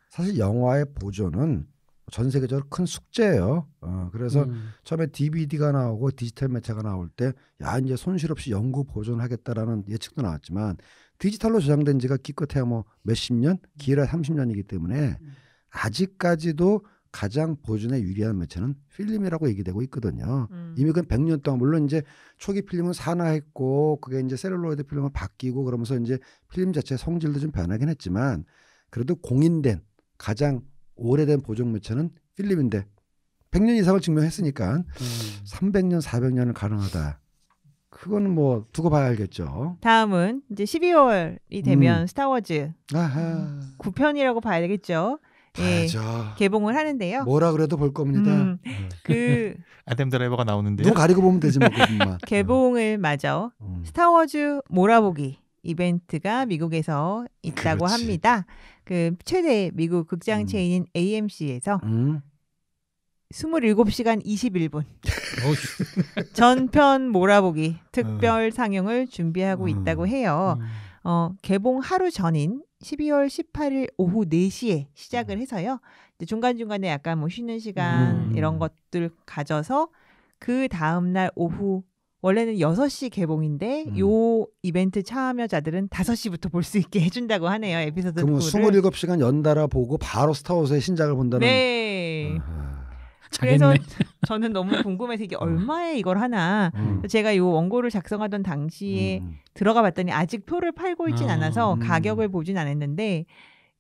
사실 영화의 보존은 전 세계적으로 큰 숙제예요. 그래서 처음에 DVD가 나오고 디지털 매체가 나올 때 야 이제 손실 없이 영구 보존하겠다라는 예측도 나왔지만 디지털로 저장된 지가 기껏해야 뭐 몇십 년, 길어야 30년이기 때문에 아직까지도 가장 보존에 유리한 매체는 필름이라고 얘기되고 있거든요. 이미 그 100년 동안 물론 이제 초기 필름은 산화했고 그게 이제 셀룰로이드 필름으로 바뀌고 그러면서 이제 필름 자체의 성질도 좀 변하긴 했지만 그래도 공인된 가장 오래된 보존 매체는 필름인데 100년 이상을 증명했으니까 300년, 400년은 가능하다. 그거는 뭐 두고 봐야 알겠죠. 다음은 이제 12월이 되면 스타워즈 아하. 9편이라고 봐야 되겠죠. 봐야죠. 예, 개봉을 하는데요. 뭐라 그래도 볼 겁니다. 그 아담 드라이버가 나오는데요. 눈 가리고 보면 되지 뭐 그것만. 개봉을 맞아 스타워즈 몰아보기 이벤트가 미국에서 있다고 그렇지. 합니다. 그 최대 미국 극장 체인인 AMC에서 27시간 21분 전편 몰아보기 특별 상영을 준비하고 있다고 해요. 개봉 하루 전인 12월 18일 오후 4시에 시작을 해서요. 이제 중간중간에 약간 뭐 쉬는 시간 이런 것들 가져서 그 다음날 오후 원래는 6시 개봉인데 요 이벤트 참여자들은 5시부터 볼 수 있게 해준다고 하네요. 에피소드 9를. 그러면 27시간 연달아 보고 바로 스타워즈의 신작을 본다는. 네. 그래서 자겠네. 저는 너무 궁금해서 이게 얼마에 이걸 하나. 제가 요 원고를 작성하던 당시에 들어가 봤더니 아직 표를 팔고 있진 않아서 가격을 보진 않았는데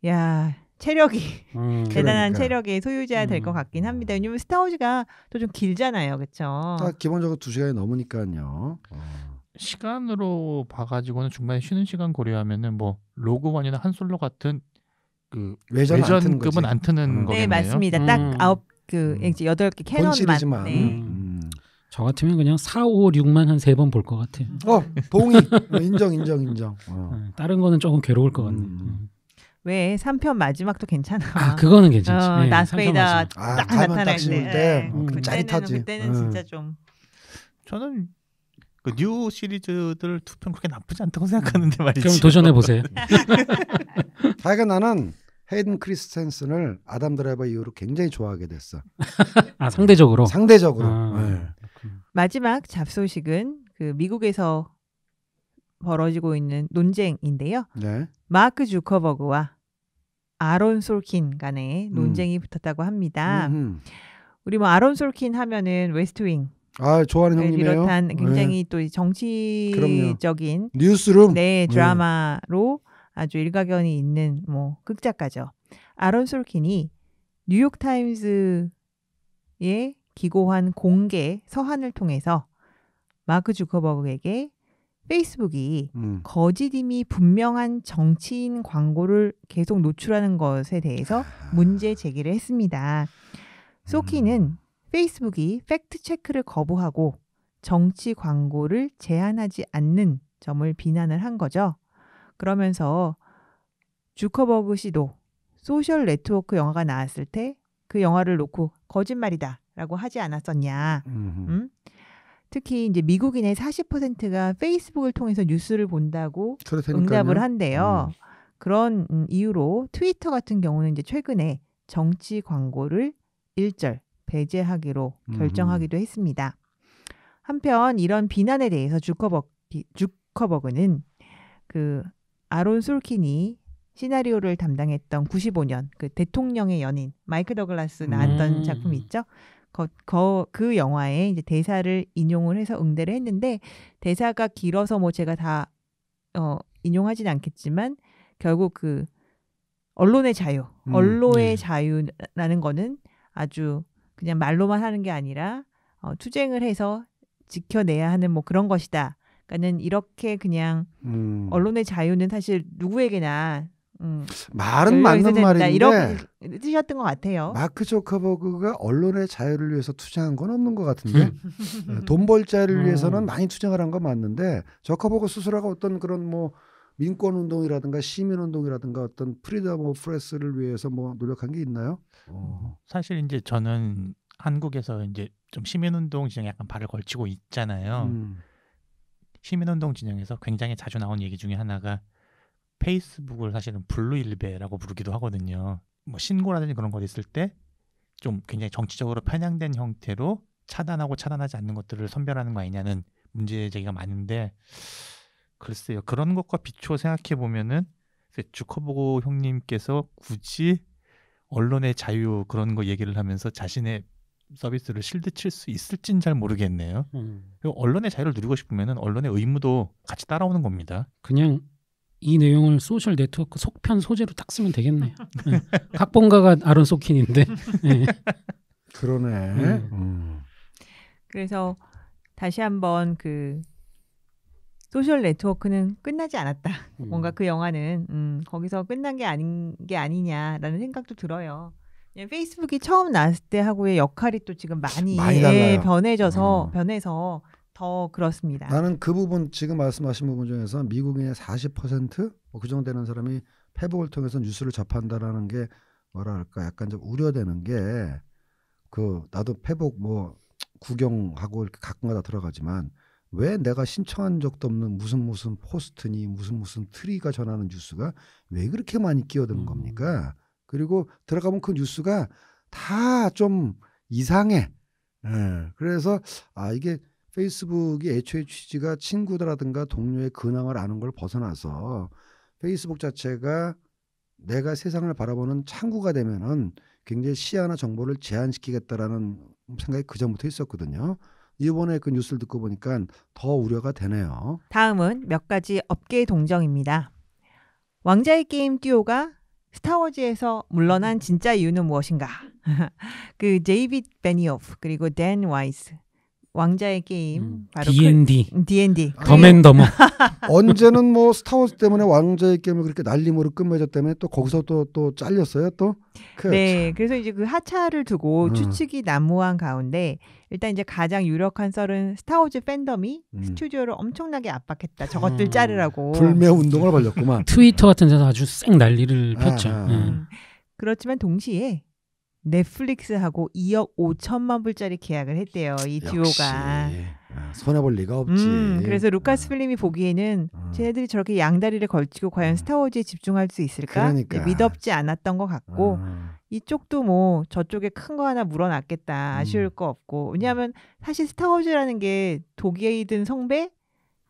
야 체력이 대단한 그러니까. 체력의 소유자 될 것 같긴 합니다. 왜냐면 스타워즈가 또 좀 길잖아요. 그렇죠? 딱 기본적으로 2시간이 넘으니까요. 시간으로 봐가지고는 중간에 쉬는 시간 고려하면은 뭐 로그원이나 한솔로 같은 그 외전급은 안 트는 거겠네요. 네 맞습니다. 딱 이제 8개 캐논만. 네. 저 같으면 그냥 4, 5, 6만 한 3번 볼 것 같아요. 동의. 인정. 다른 거는 조금 괴로울 것 같네. 왜 3편 마지막도 괜찮아. 그거는 괜찮지. 네, 다스베이더 딱 나타날 때 짜릿하지. 그때는 진짜 좀. 저는 그 뉴 시리즈들 2편 그렇게 나쁘지 않다고 생각하는데 말이죠. 그럼 도전해 보세요. 하여간 나는 헤이든 크리스텐슨을 아담 드라이버 이후로 굉장히 좋아하게 됐어. 상대적으로. 네. 마지막 잡소식은 그 미국에서 벌어지고 있는 논쟁인데요. 네. 마크 주커버그와 아론 솔킨 간의 논쟁이 붙었다고 합니다. 우리 뭐 아론 솔킨 하면은 웨스트윙 좋아하는 형님이에요. 비롯한 굉장히 또 정치적인 뉴스룸 드라마로 아주 일가견이 있는 뭐 극작가죠. 아론 솔킨이 뉴욕 타임스에 기고한 공개 서한을 통해서 마크 주커버그에게 페이스북이 거짓임이 분명한 정치인 광고를 계속 노출하는 것에 대해서 문제 제기를 했습니다. 소키는 페이스북이 팩트 체크를 거부하고 정치 광고를 제한하지 않는 점을 비난을 한 거죠. 그러면서 주커버그 씨도 소셜 네트워크 영화가 나왔을 때 그 영화를 놓고 거짓말이다라고 하지 않았었냐. 특히 이제 미국인의 40%가 페이스북을 통해서 뉴스를 본다고 응답을 한대요. 그런 이유로 트위터 같은 경우는 이제 최근에 정치 광고를 일절 배제하기로 결정하기도 했습니다. 한편 이런 비난에 대해서 주커버그는 그 아론 솔킨이 시나리오를 담당했던 95년 그 대통령의 연인 마이크 더글라스 나왔던 작품 있죠. 그 영화에 이제 대사를 인용을 해서 응대를 했는데 대사가 길어서 뭐 제가 다 인용하진 않겠지만 결국 그 언론의 자유, 언론의 자유라는 거는 아주 그냥 말로만 하는 게 아니라 투쟁을 해서 지켜내야 하는 뭐 그런 것이다. 그러니까는 이렇게 그냥 언론의 자유는 사실 누구에게나 말은 맞는 말인데 이런 뜻이었던 것 같아요. 마크 주커버그가 언론의 자유를 위해서 투쟁한 건 없는 것 같은데 돈 벌 자유를 위해서는 많이 투쟁을 한 건 맞는데 주커버그 스스로가 어떤 그런 뭐 민권 운동이라든가 시민 운동이라든가 어떤 프리덤 오브 프레스를 위해서 뭐 노력한 게 있나요? 사실 이제 저는 한국에서 이제 좀 시민 운동 진영에 약간 발을 걸치고 있잖아요. 시민 운동 진영에서 굉장히 자주 나온 얘기 중에 하나가 페이스북을 사실은 블루 일베라고 부르기도 하거든요. 뭐 신고라든지 그런 거 있을 때 좀 굉장히 정치적으로 편향된 형태로 차단하고 차단하지 않는 것들을 선별하는 거 아니냐는 문제 제기가 많은데 글쎄요. 그런 것과 비추어 생각해 보면은 주커버그 형님께서 굳이 언론의 자유 그런 거 얘기를 하면서 자신의 서비스를 실드 칠 수 있을진 잘 모르겠네요. 그리고 언론의 자유를 누리고 싶으면은 언론의 의무도 같이 따라오는 겁니다. 그냥 이 내용을 소셜 네트워크 속편 소재로 딱 쓰면 되겠네요. 네. 각본가가 아론 소킨인데. 네. 그러네. 그래서 다시 한번 그 소셜 네트워크는 끝나지 않았다. 뭔가 그 영화는 거기서 끝난 게 아닌 게 아니냐라는 생각도 들어요. 페이스북이 처음 나왔을 때 하고의 역할이 또 지금 많이 달라요. 변해서 더 그렇습니다. 나는 그 부분 지금 말씀하신 부분 중에서 미국인의 40%뭐 그 정도 되는 사람이 페북을 통해서 뉴스를 접한다라는 게 뭐랄까 약간 좀 우려되는 게 그 나도 페북 뭐 구경하고 이렇게 가끔가다 들어가지만 왜 내가 신청한 적도 없는 무슨 포스트니 무슨 트리가 전하는 뉴스가 왜 그렇게 많이 끼어드는 겁니까? 그리고 들어가면 그 뉴스가 다 좀 이상해. 예. 그래서 이게 페이스북이 애초에 취지가 친구들하든가 동료의 근황을 아는 걸 벗어나서 페이스북 자체가 내가 세상을 바라보는 창구가 되면은 굉장히 시야나 정보를 제한시키겠다라는 생각이 그전부터 있었거든요. 이번에 그 뉴스를 듣고 보니까 더 우려가 되네요. 다음은 몇 가지 업계 동정입니다. 왕자의 게임 듀오가 스타워즈에서 물러난 진짜 이유는 무엇인가? 그 데이빗 베니오프 그리고 댄 와이스 왕자의 게임 바로 D&D 더맨더머 언제는 뭐 스타워즈 때문에 왕자의 게임을 그렇게 날림으로 끝맺었다며 또 거기서 또 잘렸어요 또. 네, 그래서 이제 그 하차를 두고 추측이 난무한 가운데 일단 이제 가장 유력한 썰은 스타워즈 팬덤이 스튜디오를 엄청나게 압박했다. 저것들 자르라고. 불매 운동을 벌였구만. 트위터 같은 데서 아주 쌩 난리를 폈죠. 그렇지만 동시에 넷플릭스하고 2억 5천만 불짜리 계약을 했대요. 이 듀오가. 손해볼 리가 없지. 그래서 루카스 필름이 보기에는 쟤네들이 저렇게 양다리를 걸치고 과연 스타워즈에 집중할 수 있을까? 그러니까. 믿업지 않았던 것 같고 이쪽도 뭐 저쪽에 큰 거 하나 물어놨겠다. 아쉬울 거 없고. 왜냐하면 사실 스타워즈라는 게 독이든 성배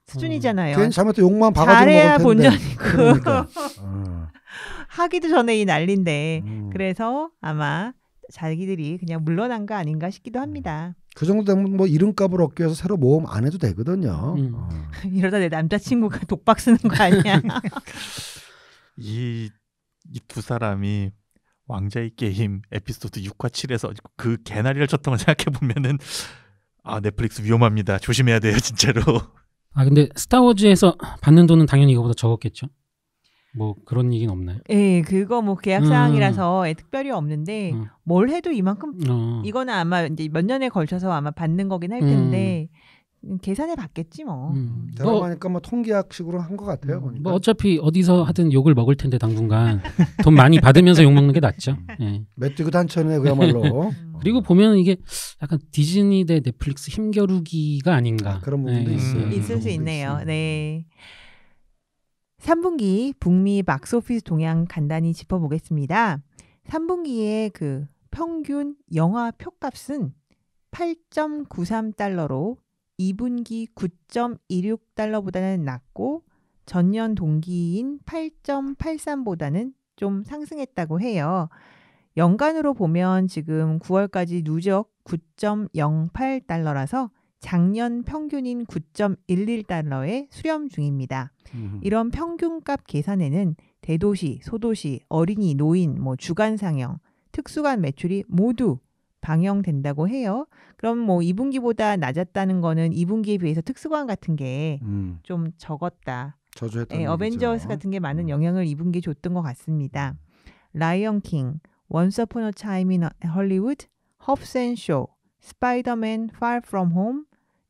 수준이잖아요. 괜히 잘못해 욕만 박아주는 잘해야 먹을 텐데. 본전이고. 그러니까. 하기도 전에 이 난리인데 그래서 아마 자기들이 그냥 물러난 거 아닌가 싶기도 합니다. 그 정도 되면 뭐 이름값을 얻기 위해서 새로 모험 안 해도 되거든요. 이러다 내 남자친구가 독박 쓰는 거 아니야? 이 두 사람이 왕자의 게임 에피소드 6과 7에서 그 개나리를 쳤던 걸 생각해 보면은 넷플릭스 위험합니다. 조심해야 돼요, 진짜로. 근데 스타워즈에서 받는 돈은 당연히 이거보다 적었겠죠. 뭐 그런 얘기는 없나요? 예, 그거 뭐 계약 사항이라서 특별히 없는데 뭘 해도 이만큼 이거는 아마 이제 몇 년에 걸쳐서 아마 받는 거긴 할 텐데 계산해 봤겠지 뭐. 대화하니까 뭐 통계학식으로 한 것 같아요. 보니까. 뭐 어차피 어디서 하든 욕을 먹을 텐데 당분간 돈 많이 받으면서 욕 먹는 게 낫죠. 예. 메뚜기 단천에 그야말로. 그리고 보면 이게 약간 디즈니 대 넷플릭스 힘겨루기가 아닌가. 그런 부분도 있어요. 있을 수 있네요. 네. 3분기 북미 박스오피스 동향 간단히 짚어보겠습니다. 3분기에 그 평균 영화 표값은 8.93달러로 2분기 9.26달러보다는 낮고 전년 동기인 8.83보다는 좀 상승했다고 해요. 연간으로 보면 지금 9월까지 누적 9.08달러라서 작년 평균인 9.11달러에 수렴 중입니다. 이런 평균값 계산에는 대도시, 소도시, 어린이, 노인, 뭐 주간 상영, 특수간 매출이 모두 반영된다고 해요. 그럼 뭐 2분기보다 낮았다는 거는 2분기에 비해서 특수관 같은 게 좀 적었다. 저조했다는 어벤져스 같은 게 많은 영향을 2분기에 줬던 것 같습니다. 라이언 킹, 원스 어폰 어 타임 인 헐리우드, 헙스 앤 쇼, 스파이더맨 Far From Home,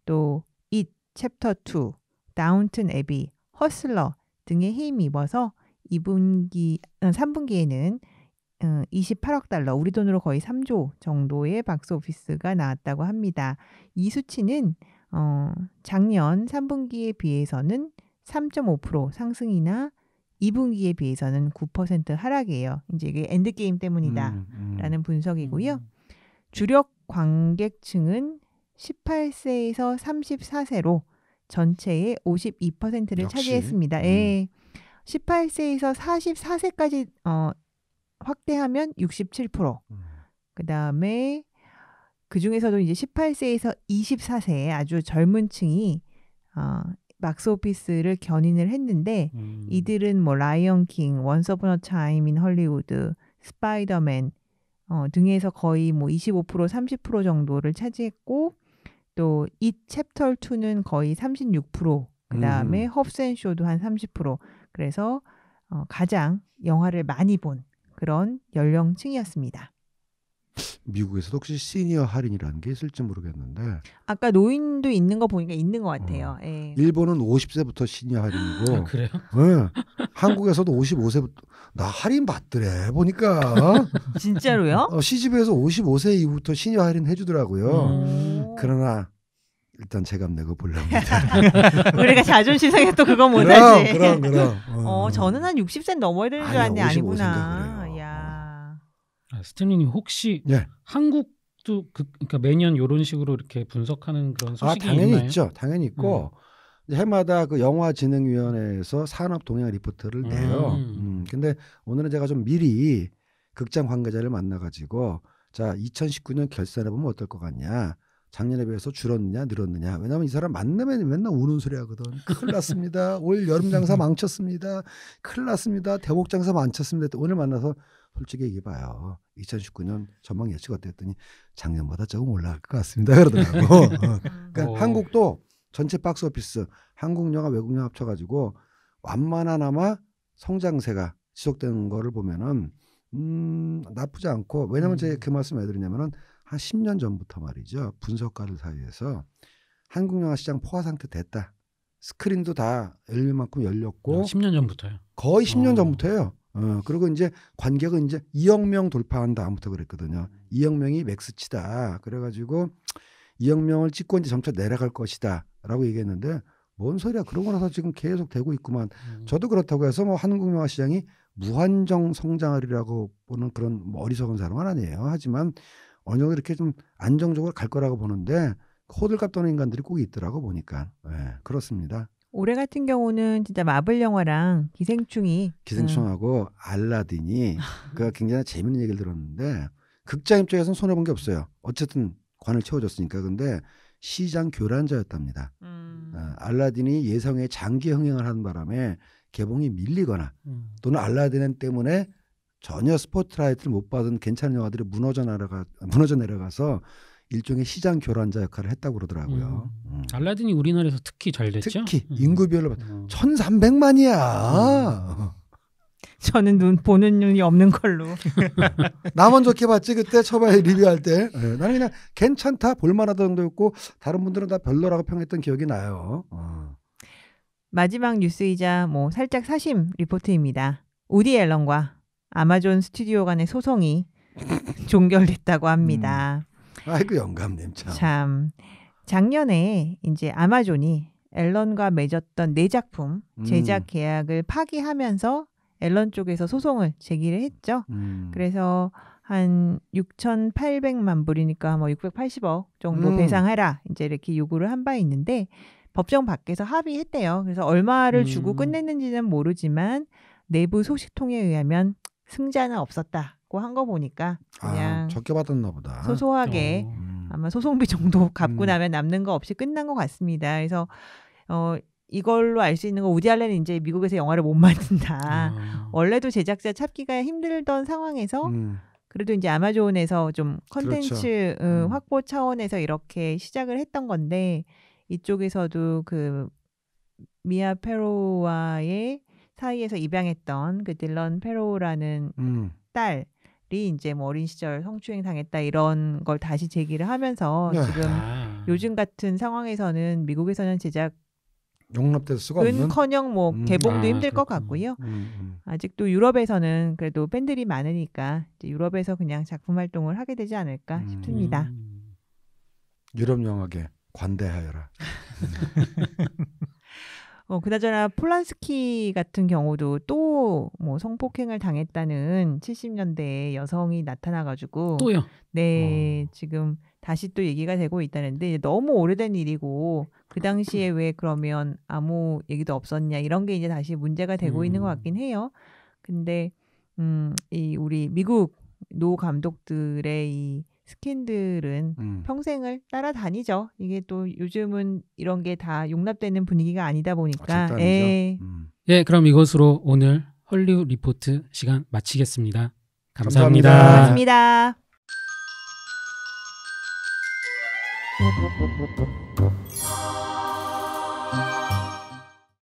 또 It 챕터 2, 다운튼 애비, 허슬러 등에 힘입어서 3분기에는 28억 달러, 우리 돈으로 거의 3조 정도의 박스오피스가 나왔다고 합니다. 이 수치는 작년 3분기에 비해서는 3.5% 상승이나 2분기에 비해서는 9% 하락이에요. 이제 이게 엔드게임 때문이다라는 분석이고요. 주력 관객층은 18세에서 34세로 전체의 52%를 역시. 차지했습니다. 예. 18세에서 44세까지 확대하면 67%. 그다음에 그 중에서도 이제 18세에서 24세 아주 젊은 층이 박스오피스를 견인을 했는데 이들은 뭐 라이언 킹, 원스 어폰 어 타임 인 헐리우드, 스파이더맨 등에서 거의 뭐 25% 30% 정도를 차지했고 또 이 챕터 2는 거의 36%, 그다음에 헙스앤쇼도 한 30%. 그래서 가장 영화를 많이 본 그런 연령층이었습니다. 미국에서도 혹시 시니어 할인이라는 게 있을지 모르겠는데 아까 노인도 있는 거 보니까 있는 것 같아요. 예. 일본은 50세부터 시니어 할인이고 아, 그래요? 네. 한국에서도 55세부터 나 할인 받더래 보니까 진짜로요? CGV에서 55세 이후부터 시니어 할인 해주더라고요. 오. 그러나 일단 제값 내고 보려합니다. 우리가 자존심 상해 또 그건 못하지. 그럼. 저는 한 60세 넘어야 되는 줄 알았는데 아니요, 아니구나. 55세인가 그래요. 야. 스탠리님 혹시 예. 한국도 그러니까 매년 이런 식으로 이렇게 분석하는 그런 소식이 당연히 있나요? 있죠. 당연히 있고 해마다 그 영화진흥위원회에서 산업 동향 리포트를 내요. 근데 오늘은 제가 좀 미리 극장 관계자를 만나가지고 자 2019년 결산해 보면 어떨 것 같냐. 작년에 비해서 줄었느냐 늘었느냐. 왜냐하면 이 사람 만나면 맨날 우는 소리 하거든. 큰일 났습니다. 올 여름 장사 망쳤습니다. 큰일 났습니다. 대목 장사 망쳤습니다. 오늘 만나서 솔직히 얘기해봐요. 2019년 전망 예측 어땠더니 작년보다 조금 올라갈 것 같습니다. 그러더라고. 그러니까 한국도 전체 박스오피스 한국 영화 외국 영화 합쳐가지고 완만하나마 성장세가 지속되는 거를 보면은 나쁘지 않고 왜냐면 제가 그 말씀 왜 드리냐면은 한 10년 전부터 말이죠. 분석가들 사이에서 한국 영화 시장 포화 상태 됐다. 스크린도 다 열릴 만큼 열렸고 10년 전부터요. 거의 10년 전부터예요. 그리고 이제 관객은 이제 2억 명 돌파한 다음부터 그랬거든요. 2억 명이 맥스치다. 그래가지고 2억 명을 찍고 이제 점차 내려갈 것이다라고 얘기했는데 뭔 소리야? 그러고 나서 지금 계속 되고 있구만. 저도 그렇다고 해서 뭐 한국 영화 시장이 무한정 성장하리라고 보는 그런 뭐 어리석은 사람은 아니에요. 하지만 어느 정도 이렇게 좀 안정적으로 갈 거라고 보는데 호들갑 떠는 인간들이 꼭 있더라고 보니까. 네, 그렇습니다. 올해 같은 경우는 진짜 마블 영화랑 기생충하고 알라딘이 그 굉장히 재밌는 얘기를 들었는데 극장 입장에서는 손해 본 게 없어요. 어쨌든 관을 채워줬으니까. 근데 시장 교란자였답니다. 알라딘이 예상외 장기 흥행을 하는 바람에 개봉이 밀리거나 또는 알라딘 때문에 전혀 스포트라이트를 못 받은 괜찮은 영화들이 무너져 내려가서 일종의 시장 교란자 역할을 했다고 그러더라고요. 알라딘이 우리나라에서 특히 잘 됐죠. 특히 인구별로 1,300만이야. 저는 보는 눈이 없는 걸로. 나만 좋게 봤지 그때 처음에 리뷰할 때. 네, 나는 그냥 괜찮다 볼만하다 정도였고 다른 분들은 다 별로라고 평했던 기억이 나요. 마지막 뉴스이자 뭐 살짝 사심 리포트입니다. 우디 앨런과 아마존 스튜디오 간의 소송이 종결됐다고 합니다. 아이고 영감님 참 작년에 이제 아마존이 앨런과 맺었던 4작품 제작 계약을 파기하면서 앨런 쪽에서 소송을 제기를 했죠. 그래서 한 6,800만 불이니까 뭐 680억 정도 배상해라 이제 이렇게 요구를 한 바 있는데 법정 밖에서 합의했대요. 그래서 얼마를 주고 끝냈는지는 모르지만 내부 소식통에 의하면 승자는 없었다고 한 거 보니까 그냥 적게 받았나 보다. 소소하게 아마 소송비 정도 갚고 나면 남는 거 없이 끝난 것 같습니다. 그래서 이걸로 알 수 있는 거 우디 알렌은 이제 미국에서 영화를 못 만든다. 원래도 제작자 찾기가 힘들던 상황에서 그래도 이제 아마존에서 좀 컨텐츠 그렇죠. 확보 차원에서 이렇게 시작을 했던 건데 이쪽에서도 그 미아 페로와의 사이에서 입양했던 그 딜런 페로라는 딸이 이제 뭐 어린 시절 성추행 당했다 이런 걸 다시 제기를 하면서 지금 요즘 같은 상황에서는 미국에서는 제작 용납될 수가 없는 은커녕 뭐 개봉도 힘들 것 같고요. 아직도 유럽에서는 그래도 팬들이 많으니까 이제 유럽에서 그냥 작품 활동을 하게 되지 않을까 싶습니다. 유럽 영화계 관대하여라. 그나저나 폴란스키 같은 경우도 또 뭐 성폭행을 당했다는 70년대 여성이 나타나가지고 또요. 네, 지금 다시 또 얘기가 되고 있다는데 너무 오래된 일이고 그 당시에 왜 그러면 아무 얘기도 없었냐 이런 게 이제 다시 문제가 되고 있는 것 같긴 해요. 근데 이 우리 미국 노 감독들의 이 스캔들은 평생을 따라다니죠. 이게 또 요즘은 이런 게 다 용납되는 분위기가 아니다 보니까. 예, 그럼 이것으로 오늘 헐리우드 리포트 시간 마치겠습니다. 감사합니다. 고맙습니다.